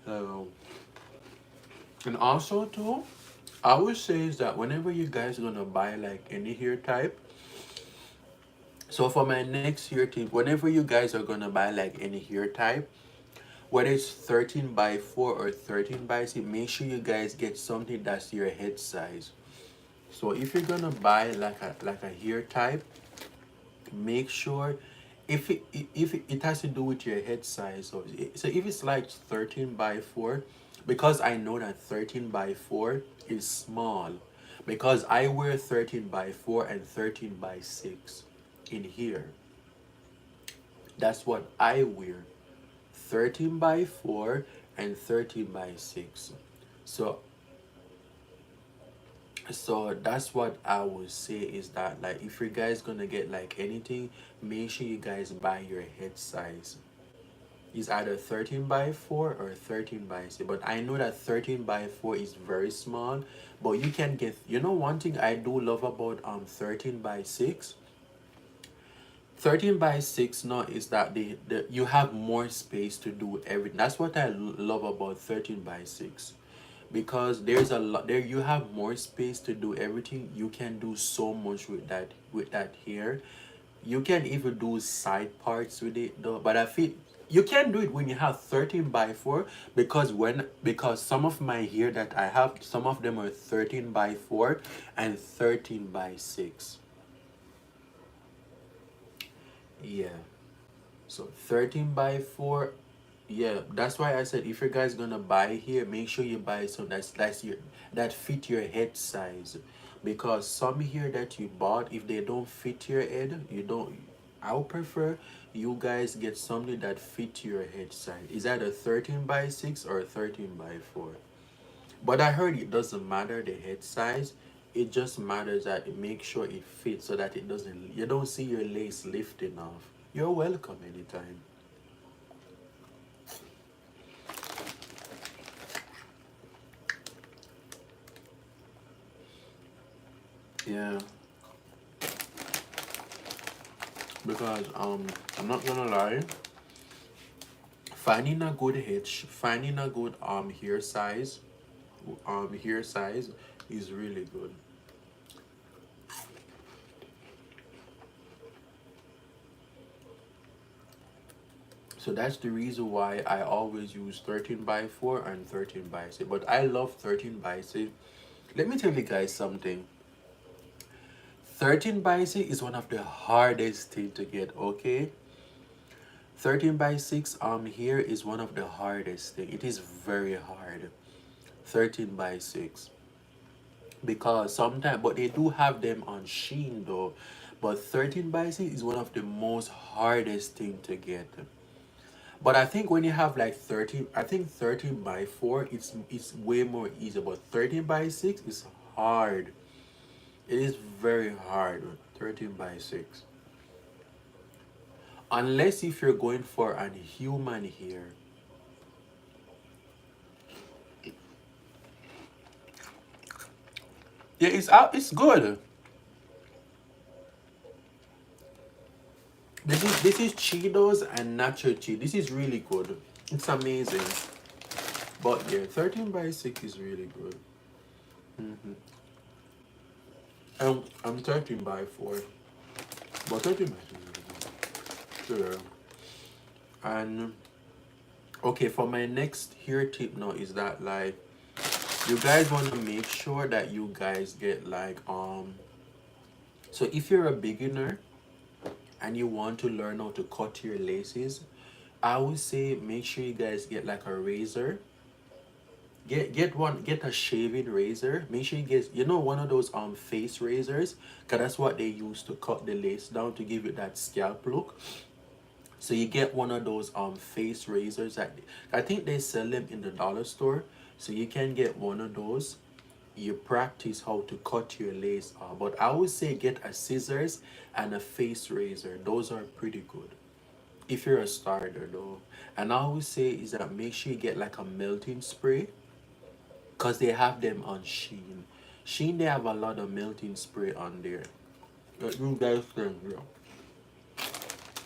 So, and also too, I would say is that whenever you guys gonna buy like any hair type, so for my next hair tip, whenever you guys are gonna buy like any hair type, whether it's 13 by 4 or 13 by 6, make sure you guys get something that's your head size. So if you're gonna buy like a hair type, make sure if it has to do with your head size. So if it's like 13 by 4, because I know that 13 by 4 is small, because I wear 13 by 4 and 13 by 6 in here. That's what I wear, 13 by 4 and 13 by 6. So so that's what I would say is that, like, if you guys gonna get like anything, make sure you guys buy your head size. It's either 13 by 4 or 13 by 6. But I know that 13 by 4 is very small. But you can get, you know, one thing I do love about 13 by 6. 13 by 6 now is that you have more space to do everything. That's what I love about 13 by 6, because there's a lot there, you have more space to do everything. You can do so much with that hair. You can even do side parts with it though, but I feel you can do it when you have 13 by 4, because some of my hair that I have, some of them are 13 by 4 and 13 by 6. Yeah. So 13 by 4. Yeah, that's why I said if you guys gonna buy here, make sure you buy some that's your that fit your head size. Because some here that you bought, if they don't fit your head, you don't, I would prefer you guys get something that fit your head size. Is either 13 by 6 or 13 by 4. But I heard it doesn't matter the head size. It just matters that it make sure it fits so that it doesn't, you don't see your lace lifting off. You're welcome anytime. Yeah, because I'm not gonna lie, finding a good hair size is really good. So that's the reason why I always use 13 by 4 and 13 by 6. But I love 13 by 6. Let me tell you guys something. 13 by 6 is one of the hardest thing to get, okay? 13 by 6 here is one of the hardest thing. It is very hard. 13 by 6. Because sometimes, but they do have them on Sheen though. But 13 by 6 is one of the most hardest thing to get. But I think when you have like 13, I think 13 by 4, it's way more easy. But 13 by 6 is hard. It is very hard. 13 by 6. Unless if you're going for an human hair. Yeah, it's out. It's good. This is Cheetos and nacho cheese. This is really good. It's amazing. But yeah, 13 by 6 is really good. Mm-hmm. I'm 13 by 4. But 13 by 6 is really good. Sure. And okay, for my next hair tip now is that, like, you guys want to make sure that you guys get like so if you're a beginner and you want to learn how to cut your laces, I would say make sure you guys get like a razor. Get a shaving razor. Make sure you get, you know, one of those face razors, because that's what they use to cut the lace down to give it that scalp look. So you get one of those face razors that I think they sell them in the dollar store. So you can get one of those. You practice how to cut your lace off. But I would say get a scissors and a face razor. Those are pretty good if you're a starter though. And I would say is that make sure you get like a melting spray, because they have them on Sheen. Sheen, they have a lot of melting spray on there that you guys can, yeah.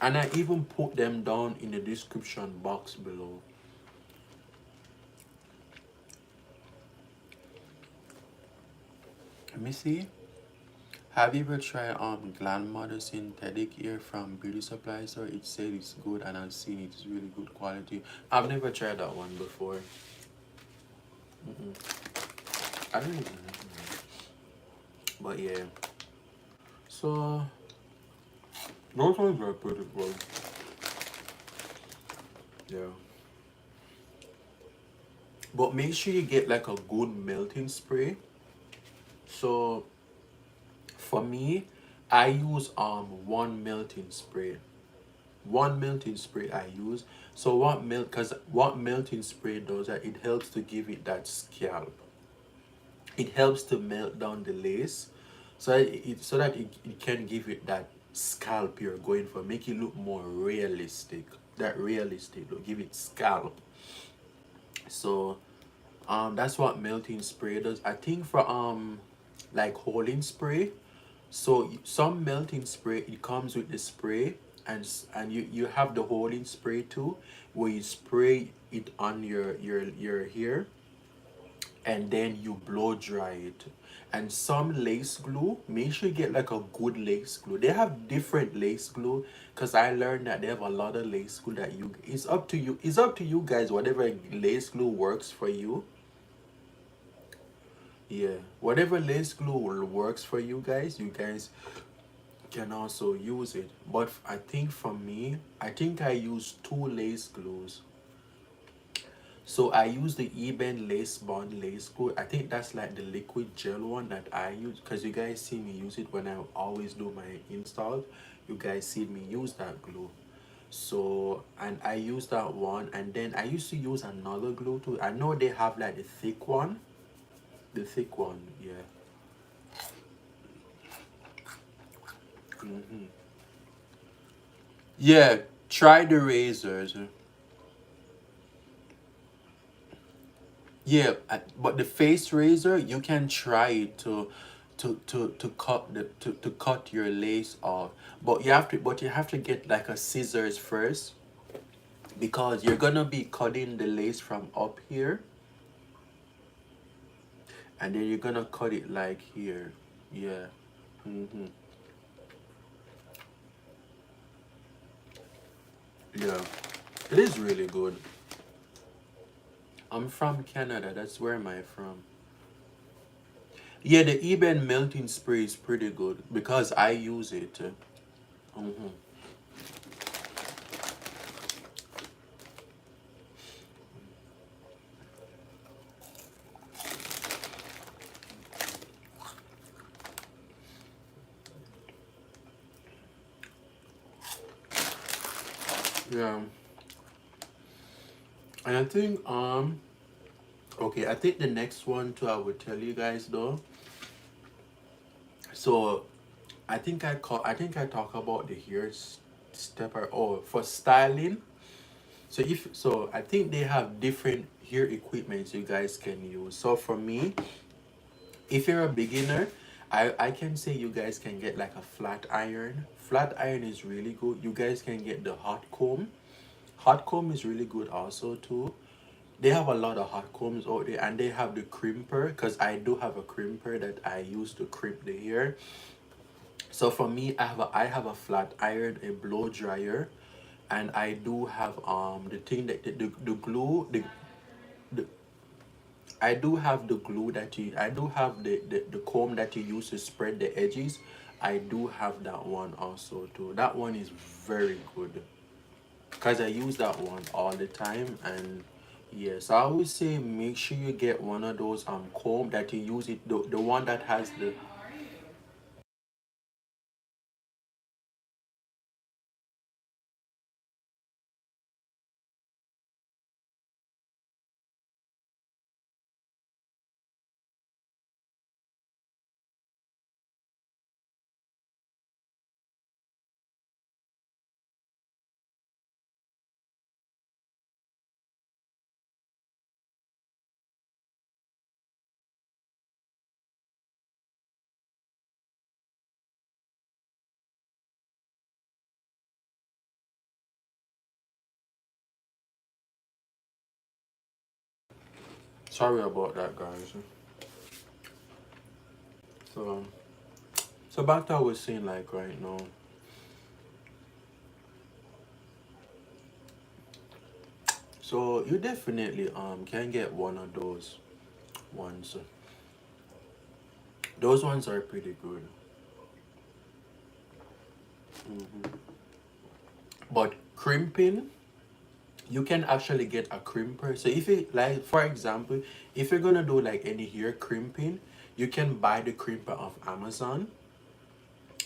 And I even put them down in the description box below. me see. Have you ever tried grandmother synthetic ear from beauty supply store? It said it's good and I've seen it's really good quality. I've never tried that one before. Mm-mm. I don't even know. But yeah. So those ones are pretty good. Yeah. But make sure you get like a good melting spray. So for me, I use one melting spray. One melting spray I use. So what melting spray does that it helps to give it that scalp. It helps to melt down the lace, so it can give it that scalp you're going for, make it look more realistic. That realistic look, give it scalp. So that's what melting spray does. I think for like holding spray. So some melting spray it comes with the spray, and you have the holding spray too, where you spray it on your hair, and then you blow dry it. And some lace glue, make sure you get like a good lace glue. They have different lace glue, because I learned that they have a lot of lace glue that you it's up to you. It's up to you guys, whatever lace glue works for you. Yeah, whatever lace glue works for you guys can also use it. But I think for me, I think I use two lace glues. So I use the Eben lace bond lace glue. I think that's like the liquid gel one that I use, because you guys see me use it when I always do my installs. You guys see me use that glue. So and I use that one, and then I used to use another glue too. I know they have like the thick one. The thick one, yeah. Hmm. Yeah, try the razors. Yeah, but the face razor you can try it to cut to cut your lace off. But you have to get like a scissors first, because you're gonna be cutting the lace from up here, and then you're gonna cut it like here. Yeah. Mm-hmm. Yeah. It is really good. I'm from Canada. That's where am I from? Yeah, the Eben melting spray is pretty good because I use it. Mm-hmm. Yeah. And I think okay, I think the next one too I would tell you guys though. So I think I talk about the hair stepper, or for styling. So I think they have different hair equipments you guys can use. So for me, if you're a beginner, I can say you guys can get like a flat iron. Flat iron is really good. You guys can get the hot comb. Hot comb is really good also too. They have a lot of hot combs out there, and they have the crimper, because I do have a crimper that I use to crimp the hair. So for me, I have a flat iron, a blow dryer, and I do have the thing that the glue the I do have the glue that you I do have the comb that you use to spread the edges. I do have that one also too. That one is very good, because I use that one all the time. And yes, I always say make sure you get one of those comb that you use it, the one that has the sorry about that guys. So back to what I was saying, like right now. So you definitely can get one of those ones. Those ones are pretty good. But crimping, you can actually get a crimper. So if you like, for example, if you're gonna do like any hair crimping, you can buy the crimper off Amazon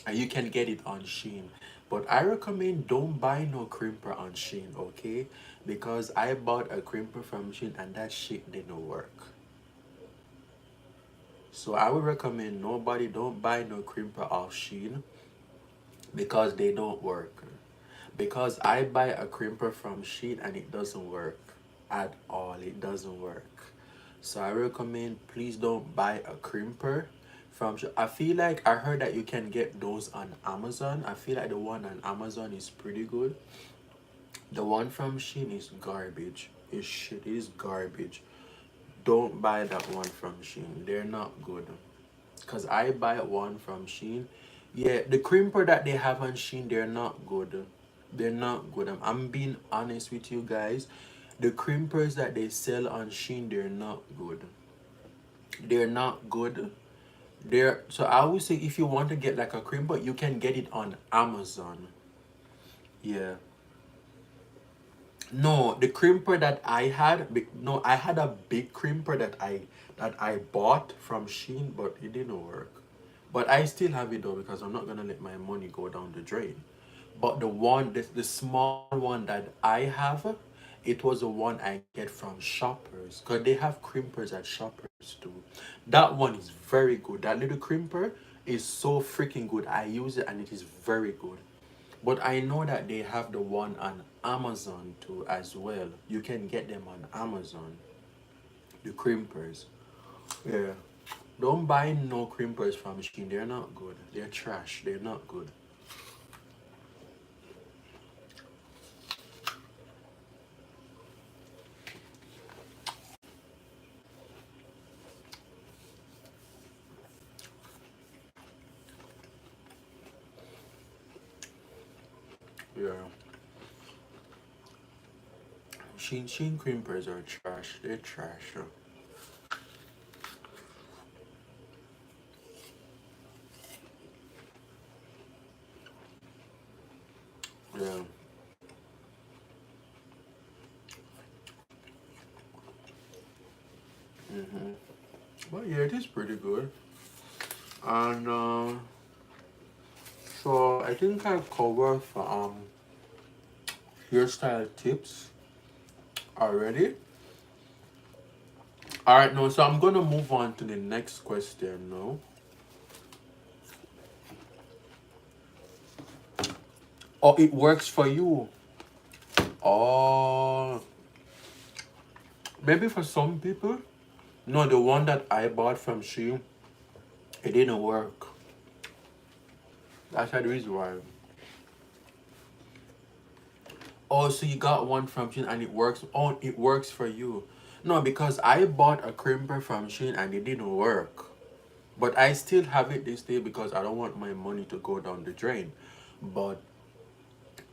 and you can get it on Shein. But I recommend don't buy no crimper on Shein, okay? Because I bought a crimper from Shein and that shit didn't work. So I would recommend nobody don't buy no crimper off Shein because they don't work. Because I buy a crimper from Shein and it doesn't work at all. It doesn't work. So I recommend please don't buy a crimper from I feel like I heard that you can get those on Amazon. I feel like the one on Amazon is pretty good. The one from Shein is garbage. It's shit. It is garbage. Don't buy that one from Shein. They're not good. Cause I buy one from Shein. Yeah, the crimper that they have on Shein, they're not good. They're not good. I'm being honest with you guys. The crimpers that they sell on Shein, they're not good. They're not good. They're so I would say if you want to get like a crimper, you can get it on Amazon. Yeah. No, the crimper that I had, no, I had a big crimper that I bought from Shein, but it didn't work. But I still have it though because I'm not gonna let my money go down the drain. But the small one that I have, it was the one I get from Shoppers because they have crimpers at Shoppers too. That one is very good. That little crimper is so freaking good. I use it and it is very good. But I know that they have the one on Amazon too as well. You can get them on Amazon. The crimpers. Yeah. Don't buy no crimpers from Shein. They're not good. They're trash. They're not good. Yeah. Shein crimpers are trash. They're trash. Yeah. Mm-hmm. But yeah, it is pretty good. And so I think I covered for hairstyle tips already. All right, now so I'm gonna move on to the next question now. Oh, it works for you. Oh, maybe for some people. No, the one that I bought from Shein, it didn't work. That's the reason why. Oh, so you got one from Shein and it works. Oh, it works for you. No, because I bought a crimper from Shein and it didn't work. But I still have it this day because I don't want my money to go down the drain. But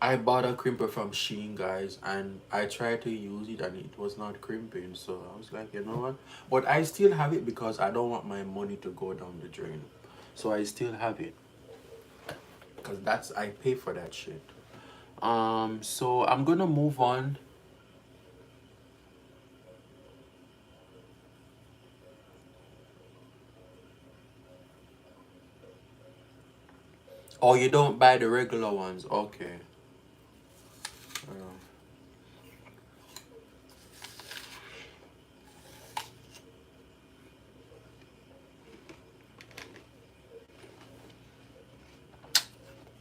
I bought a crimper from Shein, guys, and I tried to use it and it was not crimping. So I was like, you know what? But I still have it because I don't want my money to go down the drain. So I still have it because I pay for that shit. So I'm gonna move on. Oh, you don't buy the regular ones, okay? Uh,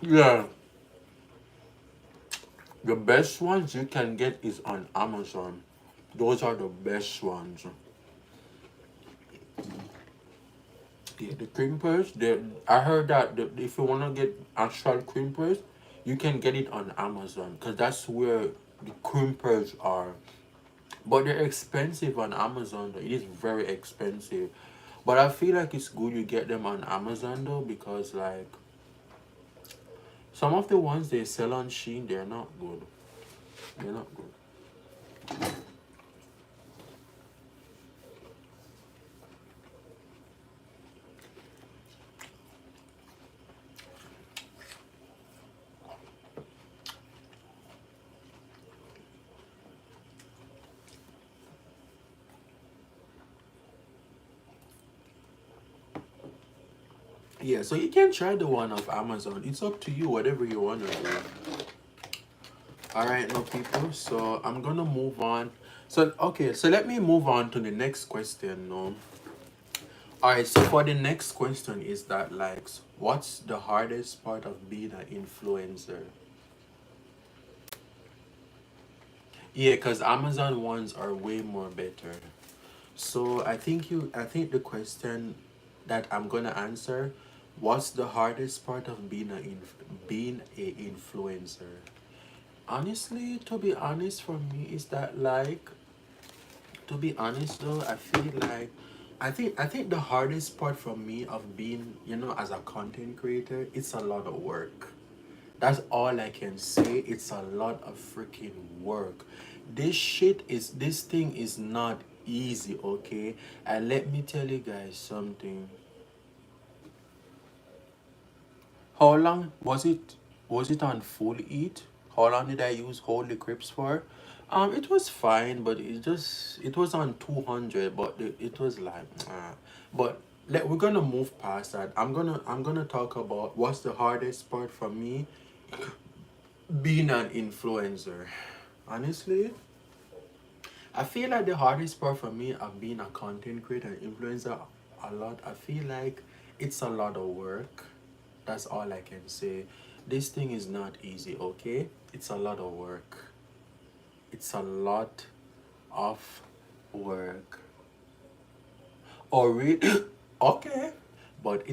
yeah, the best ones you can get is on Amazon. Those are the best ones. The crimpers, I heard that if you wanna get actual crimpers, you can get it on Amazon because that's where the crimpers are. But they're expensive on Amazon. It is very expensive. But I feel like it's good you get them on Amazon though, because like some of the ones they sell on Shein, they're not good. They're not good. Yeah, so you can try the one of Amazon. It's up to you, whatever you want to do. All right, no people. So I'm gonna move on. So okay, so let me move on to the next question. No. All right. So for the next question is that like, what's the hardest part of being an influencer? Yeah, cause Amazon ones are way more better. So I think the question that I'm gonna answer, what's the hardest part of being a influencer? Honestly, to be honest, for me, is that like, to be honest though, I feel like I think the hardest part for me of being, as a content creator, it's a lot of work. That's all I can say. It's a lot of freaking work. This thing is not easy, okay? And let me tell you guys something. How long was it on full eat? How long did I use Holy Crips for? It was fine, but it was on 200, but it was like but we're gonna move past that. I'm gonna talk about what's the hardest part for me being an influencer. Honestly, I feel like the hardest part for me of being a content creator and influencer a lot, I feel like it's a lot of work. That's all I can say. This thing is not easy, okay? It's a lot of work. It's a lot of work. Or really, okay. But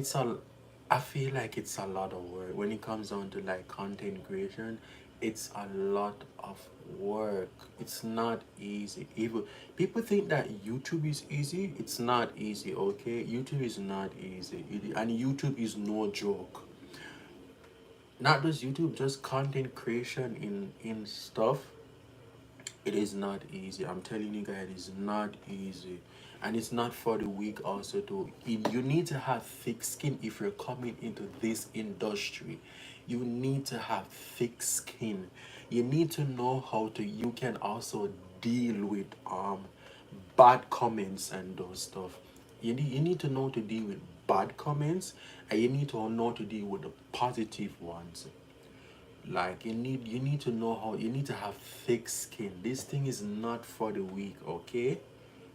I feel like it's a lot of work. When it comes down to like content creation, it's a lot of work. It's not easy. Even people think that YouTube is easy. It's not easy, okay? YouTube is not easy. And YouTube is no joke. Not just YouTube, just content creation in stuff. It is not easy. I'm telling you guys, it is not easy. And it's not for the weak also too. You need to have thick skin if you're coming into this industry. You need to have thick skin. You need to know how to you can also deal with bad comments and those stuff. You need to know to deal with bad comments, and you need to know to deal with the positive ones. Like you need to know how you need to have thick skin. This thing is not for the weak, okay?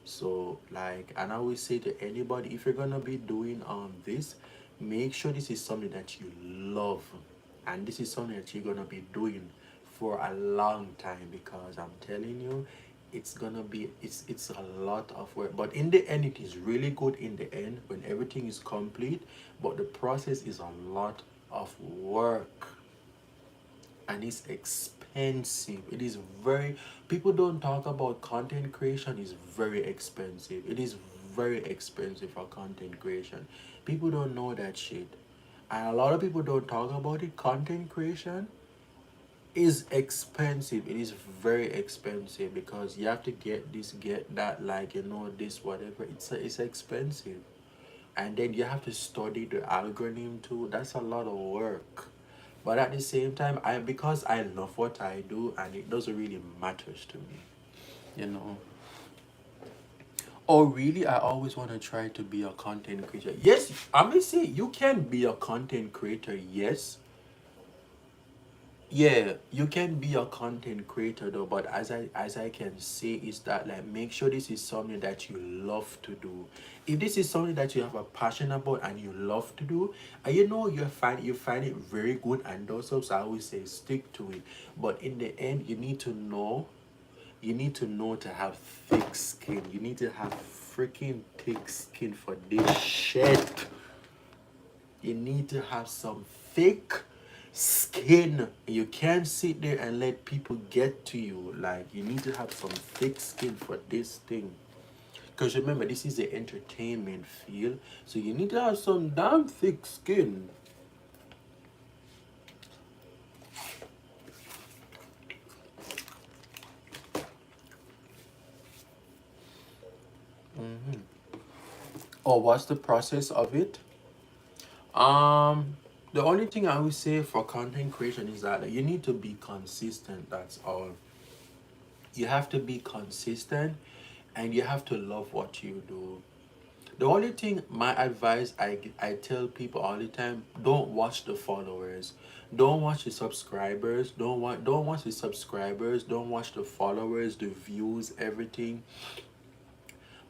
So like, and I always say to anybody, if you're gonna be doing this, make sure this is something that you love, and this is something that you're gonna be doing for a long time, because I'm telling you, it's a lot of work, but in the end it is really good in the end when everything is complete. But the process is a lot of work, and it's expensive. It is very, people don't talk about content creation is very expensive. It is very expensive for content creation. People don't know that shit. And a lot of people don't talk about it. Content creation is expensive. It is very expensive because you have to get this, get that, like this, whatever. It's expensive. And then you have to study the algorithm too. That's a lot of work. But at the same time, I because I love what I do, and it doesn't really matters to me, you know. Oh really, I always want to try to be a content creator. Yes, I may say you can be a content creator, yes. Yeah, you can be a content creator though, but as I can say is that like make sure this is something that you love to do. If this is something that you have a passion about and you love to do, and you find it very good, and also so I always say stick to it. But in the end, you need to know to have thick skin. You need to have freaking thick skin for this shit. You need to have some thick skin. You can't sit there and let people get to you. Like, you need to have some thick skin for this thing. Because remember, this is the entertainment field, so you need to have some damn thick skin. Oh, what's the process of it? Um, the only thing I would say for content creation is that you need to be consistent. That's all. You have to be consistent, and you have to love what you do. The only thing, my advice, I tell people all the time, don't watch the followers. Don't watch the subscribers. Don't watch the subscribers. Don't watch the followers, the views, everything.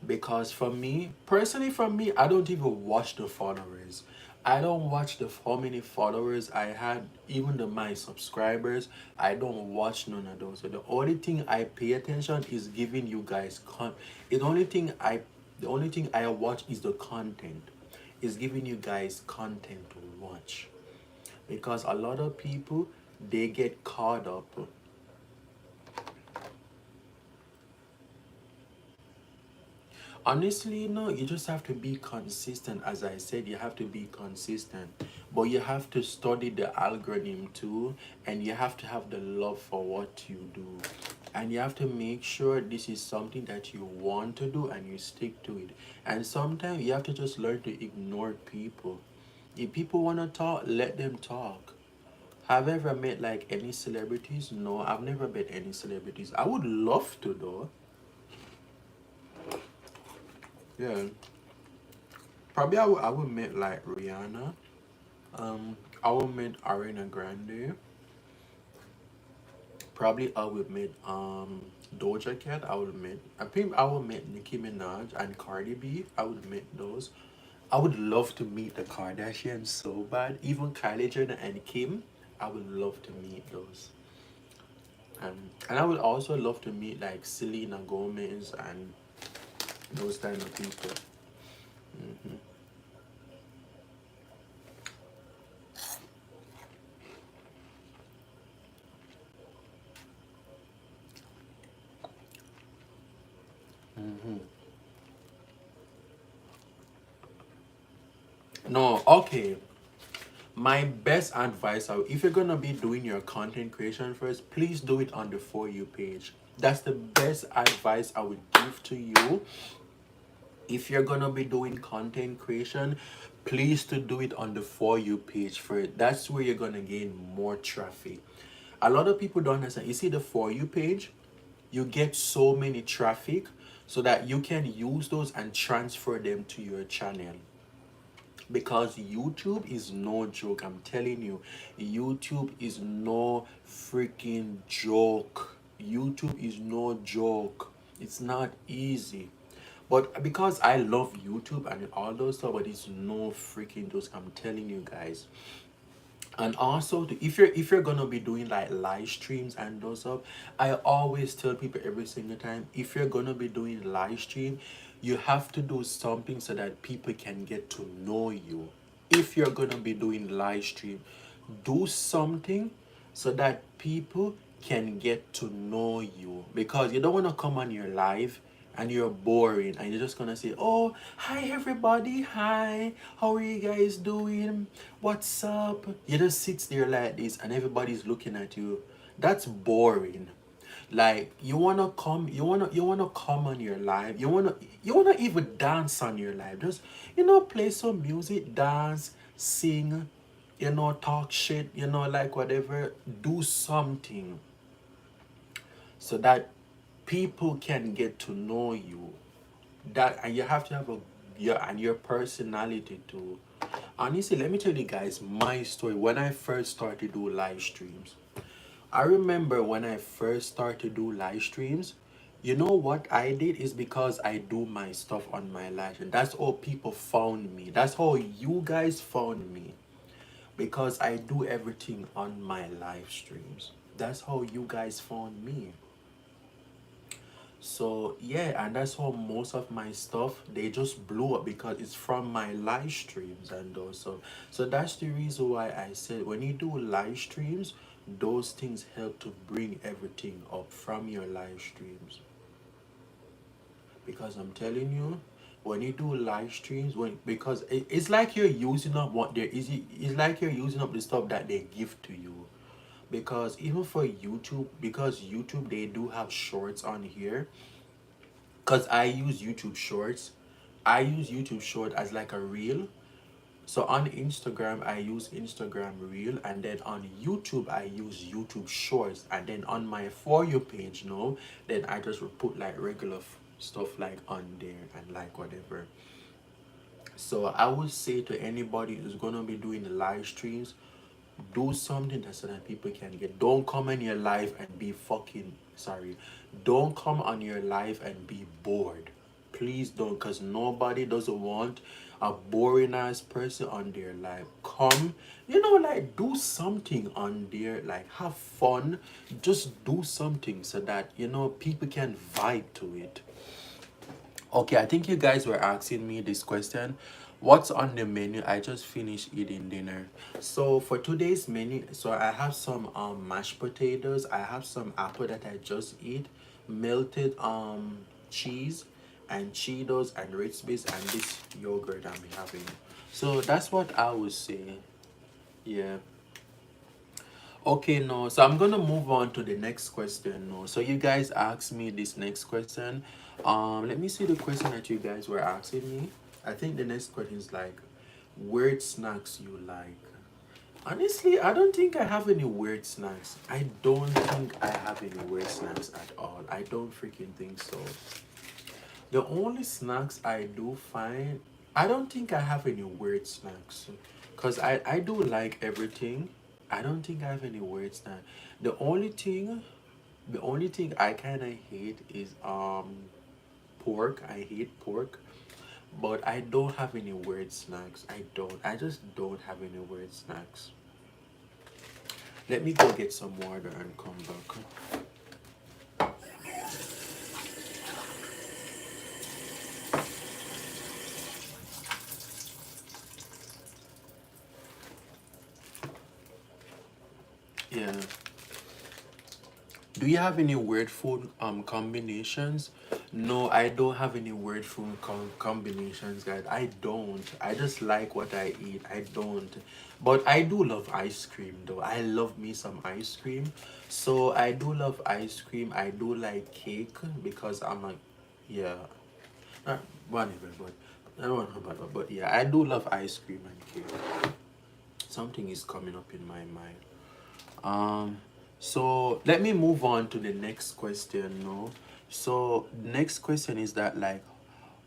Because for me, personally, for me, I don't even watch the followers. I don't watch the how many followers I had, even my subscribers. I don't watch none of those. So the only thing I pay attention is giving you guys the only thing I watch is the content. Is giving you guys content to watch. Because a lot of people, they get caught up. Honestly, no, you just have to be consistent. As I said, you have to be consistent. But you have to study the algorithm too, and you have to have the love for what you do. And you have to make sure this is something that you want to do and you stick to it. And sometimes you have to just learn to ignore people. If people want to talk, let them talk. Have I ever met like any celebrities? No, I've never met any celebrities. I would love to though. Yeah. Probably I would meet like Rihanna. I would meet Ariana Grande. Probably I would meet Doja Cat. I think I would meet Nicki Minaj and Cardi B. I would meet those. I would love to meet the Kardashians so bad. Even Kylie Jenner and Kim. I would love to meet those. And I would also love to meet like Selena Gomez and those kind of people. No, okay. My best advice, if you're gonna be doing your content creation first, please do it on the For You page. That's the best advice I would give to you. If you're gonna be doing content creation, please to do it on the For You page first. That's where you're gonna gain more traffic. A lot of people don't understand. You see the For You page, you get so many traffic so that you can use those and transfer them to your channel. Because YouTube is no joke. I'm telling you, YouTube is no freaking joke. YouTube is no joke. It's not easy. But because I love YouTube and all those stuff, but it's no freaking joke. I'm telling you guys. And also, if you're gonna be doing like live streams and those stuff, I always tell people every single time, if you're gonna be doing live stream, you have to do something so that people can get to know you. If you're gonna be doing live stream, do something so that people can get to know you, because you don't want to come on your live and you're boring and you're just gonna say, oh, hi everybody, hi, how are you guys doing, what's up. You just sit there like this and everybody's looking at you. That's boring. Like, you wanna come on your live, you wanna even dance on your live. Just, play some music, dance, sing, talk shit, like whatever. Do something so that people can get to know you. That, and you have to have your personality too. Honestly, let me tell you guys my story when I first started to do live streams. I remember when I first started to do live streams, you know what I did is because I do my stuff on my live, and that's how people found me. That's how you guys found me, because I do everything on my live streams. That's how you guys found me. So yeah, and that's how most of my stuff, they just blew up because it's from my live streams and those stuff. So that's the reason why I said when you do live streams, those things help to bring everything up from your live streams. because I'm telling you, when you do live streams, when because it's like you're using up what there is. It's like you're using up the stuff that they give to you. Because even for YouTube, because YouTube they do have shorts on here. Cause I use YouTube Shorts. I use YouTube Short as like a reel. So on Instagram, I use Instagram Reel, and then on YouTube, I use YouTube Shorts, and then on my For You page, no, then I just will put like regular stuff like on there and like whatever. So I would say to anybody who's gonna be doing the live streams, do something that so that people can get. Don't come on your live and be fucking sorry. Don't come on your live and be bored. Please don't, cause nobody doesn't want a boring ass person on their live. Come, like do something on there, like have fun. Just do something so that people can vibe to it. Okay, I think you guys were asking me this question. What's on the menu? I just finished eating dinner. So for today's menu, so I have some mashed potatoes. I have some apple that I just eat, melted cheese and Cheetos and Ritz Bits and this yogurt I'm having. So that's what I would say. Yeah. Okay, no. So I'm gonna move on to the next question. No. So you guys asked me this next question. Let me see the question that you guys were asking me. I think the next question is like, weird snacks you like. Honestly, I don't think I have any weird snacks. I don't think I have any weird snacks at all. I don't freaking think so. The only snacks I do find, I don't think I have any weird snacks. Because I do like everything. I don't think I have any weird snack. The only thing, the only thing I kind of hate is pork. I hate pork. But I don't have any weird snacks. I don't. I just don't have any weird snacks. Let me go get some water and come back. Yeah. Do you have any weird food combinations? No, I don't have any weird food combinations, guys. I don't. I just like what I eat. I don't. But I do love ice cream though. I love me some ice cream. So I do love ice cream. I do like cake because I'm a yeah. Whatever, but I don't know about but yeah, I do love ice cream and cake. Something is coming up in my mind. So let me move on to the next question. No, so next question is that like,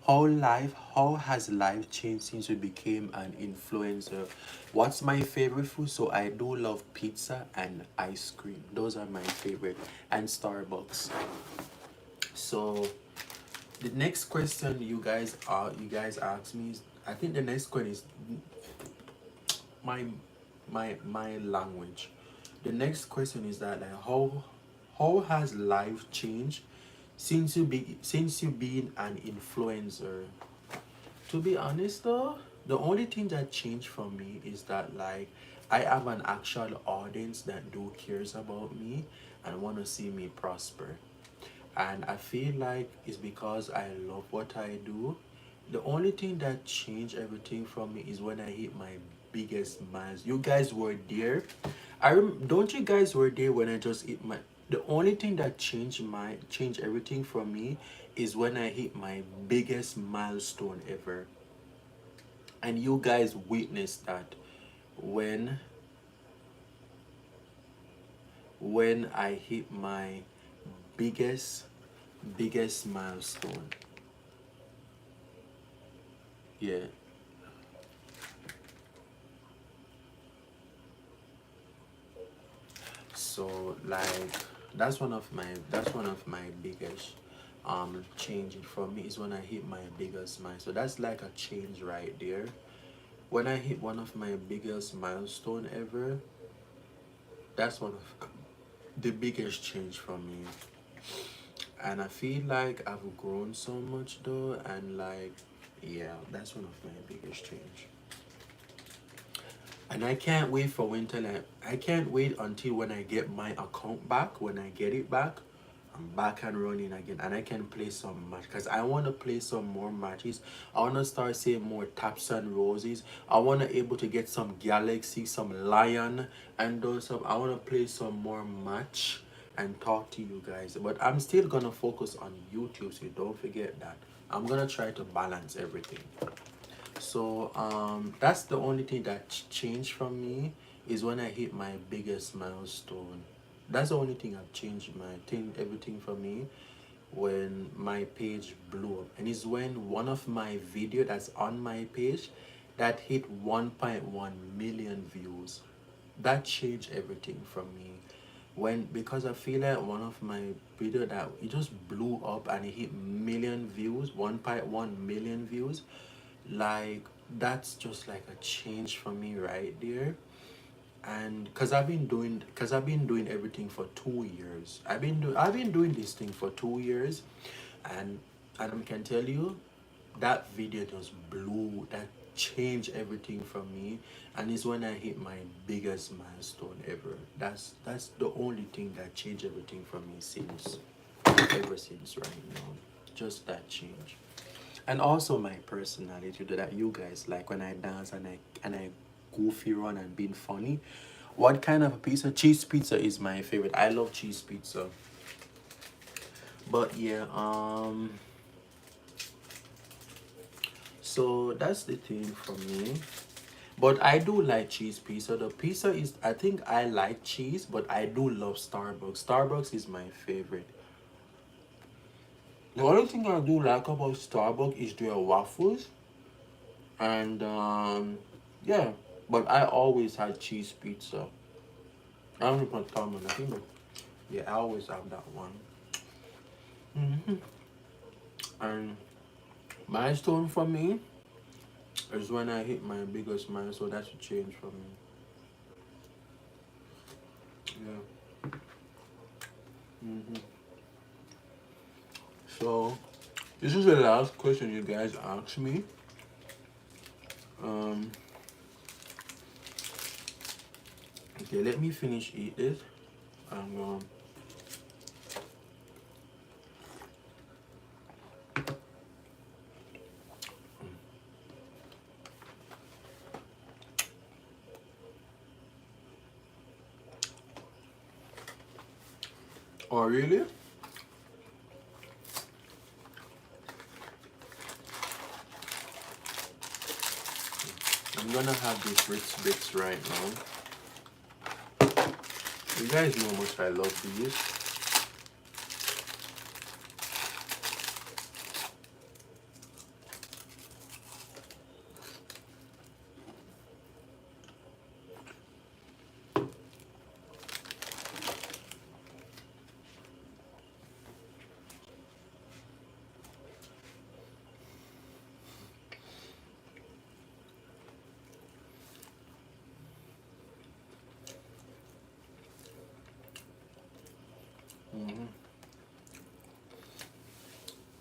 how has life changed since you became an influencer? What's my favorite food? So I do love pizza and ice cream. Those are my favorite, and Starbucks. So the next question you guys asked me is, I think the next question is my my language. The next question is that like, how has life changed since you being an influencer? To be honest though, the only thing that changed for me is that like I have an actual audience that do cares about me and want to see me prosper. And I feel like it's because I love what I do. The only thing that changed everything for me is when I hit my biggest miles. You guys were there. Don't you guys were there when I just hit my. The only thing that changed everything for me is when I hit my biggest milestone ever. And you guys witnessed that when I hit my biggest milestone. Yeah. So like that's one of my biggest change for me is when I hit my biggest milestone. So that's like a change right there. When I hit one of my biggest milestone ever, that's one of the biggest change for me. And I feel like I've grown so much though, and like yeah, that's one of my biggest change. And I can't wait for winter. Like I can't wait until when I get my account back. When I get it back, I'm back and running again, and I can play some match because I want to play some more matches. I want to start seeing more taps and roses. I want to able to get some galaxy, some lion, and those some. I want to play some more match and talk to you guys. But I'm still gonna focus on YouTube, so don't forget that. I'm gonna try to balance everything. So that's the only thing that changed from me is when I hit my biggest milestone. That's the only thing I've changed my thing everything for me when my page blew up. And it's when one of my video that's on my page that hit 1.1 million views. That changed everything for me. When because I feel like one of my video that it just blew up and it hit million views, 1.1 million views, like that's just like a change for me right there. And because I've been doing everything for 2 years. I've been doing this thing for 2 years, and I can tell you that video just blew that changed everything for me, and it's when I hit my biggest milestone ever. That's the only thing that changed everything for me since ever since right now. Just that change. And also my personality that you guys like when I dance and I goofy around and being funny. What kind of a pizza? Cheese pizza is my favorite. I love cheese pizza. But yeah, so that's the thing for me. But I do like cheese pizza. The pizza is I think I like cheese, but I do love Starbucks. Starbucks is my favorite. The only thing I do like about Starbucks is their waffles. And yeah, but I always had cheese pizza. I don't put time on nothing, but yeah, I always have that one. And milestone for me is when I hit my biggest milestone. That's a change for me. Yeah. So this is the last question you guys asked me. Um. Okay, let me finish eat this. Um. Oh really? I'm gonna have these Ritz bits right now. You guys know how much I love these.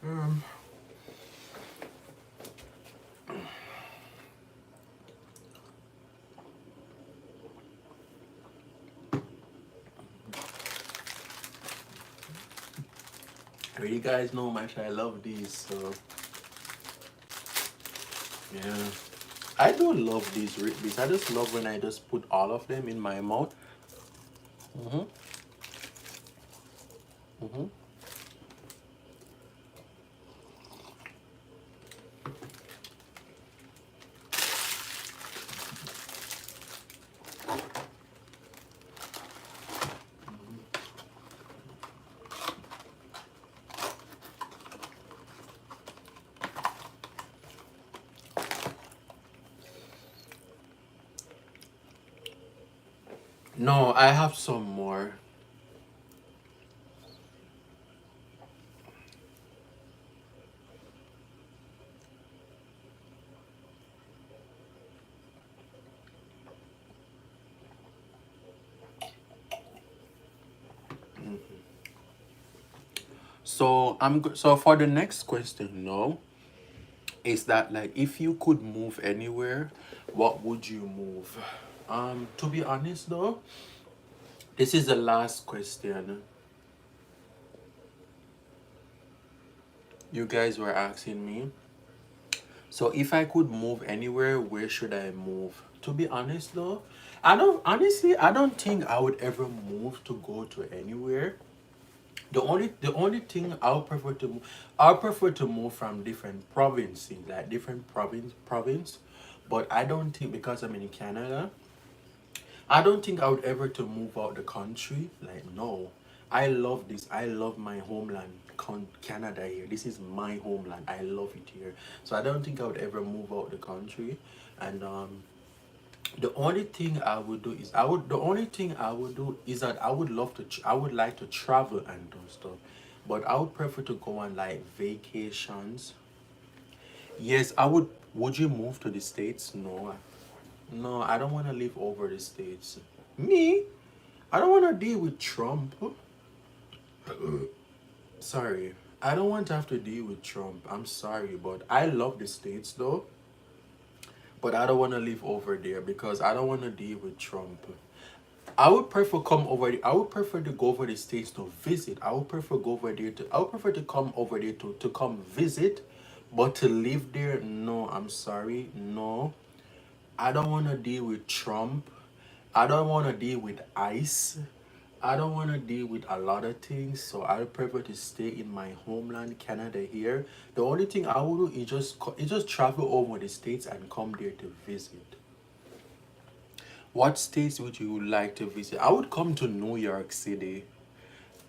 Um, you guys know how much I love these, so yeah. I do love these Ritz. I just love when I just put all of them in my mouth. Mm-hmm. Mm-hmm. No, I have some more. So so for the next question, no, is that like if you could move anywhere, what would you move? To be honest though, this is the last question. You guys were asking me. So if I could move anywhere, where should I move? To be honest though, I don't think I would ever move to go to anywhere. The only thing I'll prefer to move from different provinces, like different province. But I don't think, because I'm in Canada, I don't think I would ever to move out the country. Like, no. I love this. I love my homeland, Canada here. This is my homeland. I love it here. So I don't think I would ever move out the country. And the only thing I would do is the only thing I would do is that I would like to travel and do stuff. But I would prefer to go on like vacations. Yes, I would. Would you move to the States? No. No, I don't want to live over the States. Me? I don't want to deal with Trump. Sorry. I don't want to have to deal with Trump. I'm sorry, but I love the States though. But I don't want to live over there because I don't want to deal with Trump. I would prefer to go over the States to visit. I would prefer to come over there to come visit, but to live there, no, I'm sorry. No. I don't want to deal with Trump. I don't want to deal with ICE. I don't want to deal with a lot of things, so I prefer to stay in my homeland, Canada here. The only thing I will do is just travel over the States and come there to visit. What states would you like to visit? I would come to New York City.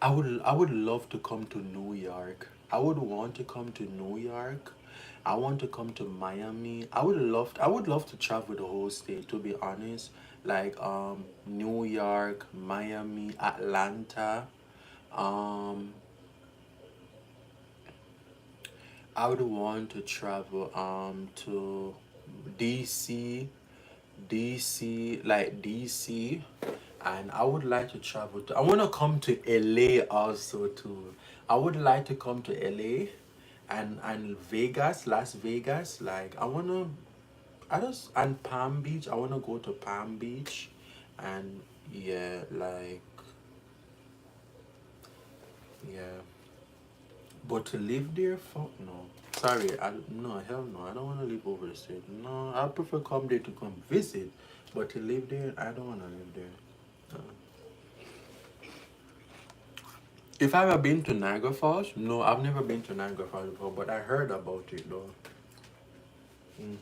I would love to come to New York. I would want to come to New York. I want to come to Miami. I would love to travel the whole state, to be honest. Like New York, Miami, Atlanta. Um I would want to travel to DC, DC, and I would like to travel to. I want to come to LA also too. I would like to come to LA and Vegas, Las Vegas. Like I just and Palm Beach. I want to go to Palm Beach, and yeah, like yeah. But to live there, fuck no. Sorry, no, hell no. I don't want to live over the state. No, I prefer come there to come visit, but to live there, I don't want to live there. Uh, If I've ever been to Niagara Falls, no, I've never been to Niagara Falls before, but I heard about it though. Hmm.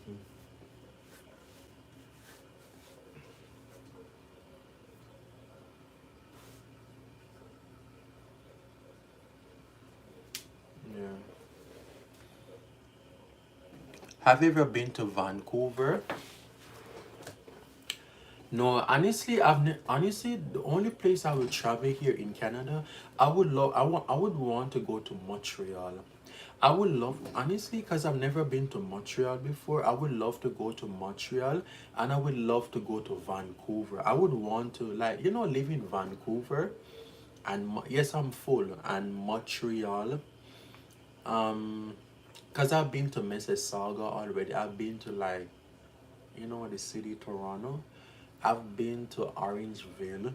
Yeah. Have you ever been to Vancouver? No, honestly, honestly the only place I would travel here in Canada, I would want to go to Montreal. I would love, honestly, because I've never been to Montreal before. I would love to go to Montreal, and I would love to go to Vancouver. I would want to, like, live in Vancouver, and yes, I'm full, and Montreal. Um, because I've been to Mississauga already. I've been to, like, the city Toronto. I've been to Orangeville.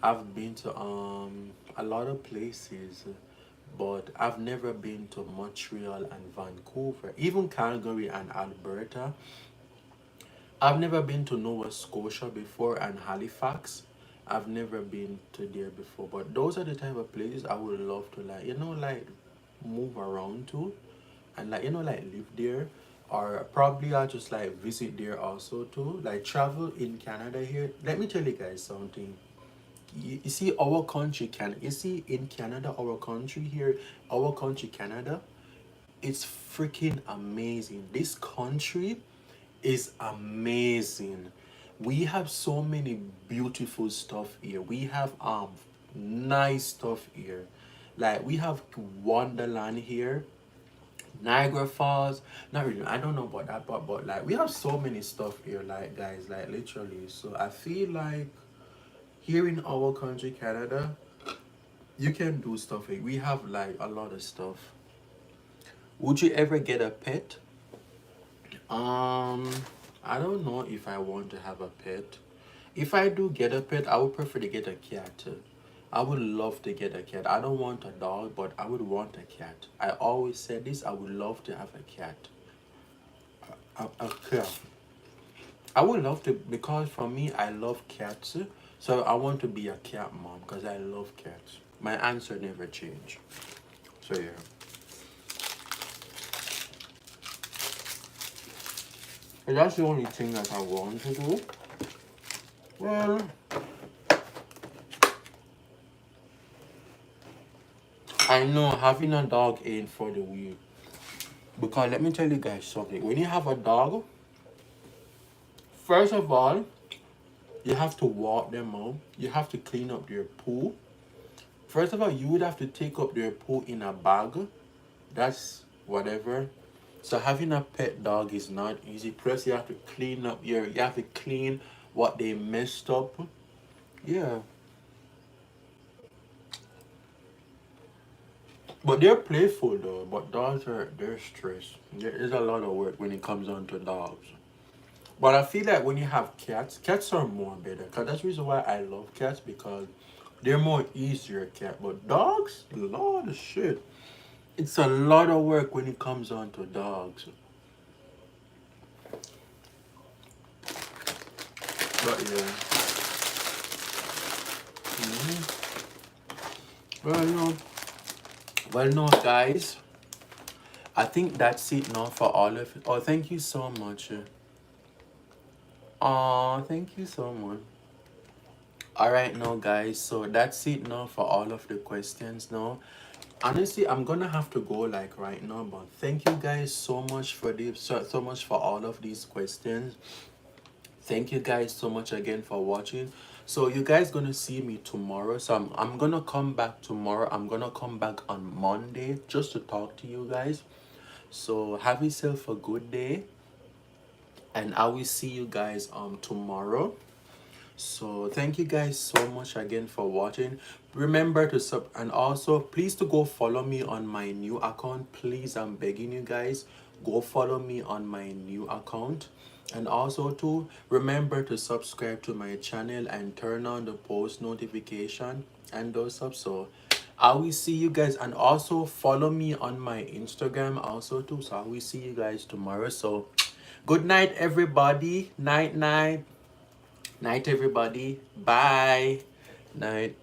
I've been to a lot of places, but I've never been to Montreal and Vancouver, even Calgary and Alberta. I've never been to Nova Scotia before and Halifax. I've never been to there before, but those are the type of places I would love to, like, like move around to, and, like, like live there, or probably I'll just like visit there also too, like travel in Canada here. Let me tell you guys something. You see our country, you see in Canada, our country here, our country Canada, it's freaking amazing. This country is amazing. We have so many beautiful stuff here. We have nice stuff here. Like, we have Wonderland here, Niagara Falls. Not really. I don't know about that, but like we have so many stuff here, like, guys, like literally. So I feel like here in our country, Canada, you can do stuff here. We have like a lot of stuff. Would you ever get a pet? Um, I don't know if I want to have a pet. If I do get a pet, I would prefer to get a cat. I would love to get a cat. I don't want a dog, but I would want a cat. I always said this. I would love to have a cat. A cat. I would love to, because for me, I love cats. So I want to be a cat mom because I love cats. My answer never changed. So yeah. If that's the only thing that I want to do, well, I know having a dog ain't for the weak. Because let me tell you guys something. When you have a dog, first of all, you have to walk them out. You have to clean up their poo. First of all, you would have to take up their poo in a bag. That's whatever. So having a pet dog is not easy. Plus, you have to clean up you have to clean what they messed up. Yeah. But they're playful though. But dogs they're stressed. There is a lot of work when it comes on to dogs. But I feel like when you have cats, cats are more better. Cause that's the reason why I love cats because they're more easier cat. But dogs, Lord of shit. It's a lot of work when it comes on to dogs. But yeah. Mhm. Well, no. Well, no, guys. I think that's it now for all of it. Oh, thank you so much. Oh, thank you so much. All right, now, guys. So that's it now for all of the questions now. Honestly, I'm gonna have to go like right now, but thank you guys so much for so much for all of these questions. Thank you guys so much again for watching. So you guys gonna see me tomorrow. So I'm gonna come back tomorrow. I'm gonna come back on Monday just to talk to you guys. So have yourself a good day, and I will see you guys tomorrow. So thank you guys so much again for watching. Remember to and also please to go follow me on my new account. Please, I'm begging you guys, go follow me on my new account. And also to remember to subscribe to my channel and turn on the post notification and those stuff. So I will see you guys, and also follow me on my Instagram also too. So I will see you guys tomorrow. So good night everybody. Night night. Night, everybody. Bye. Night.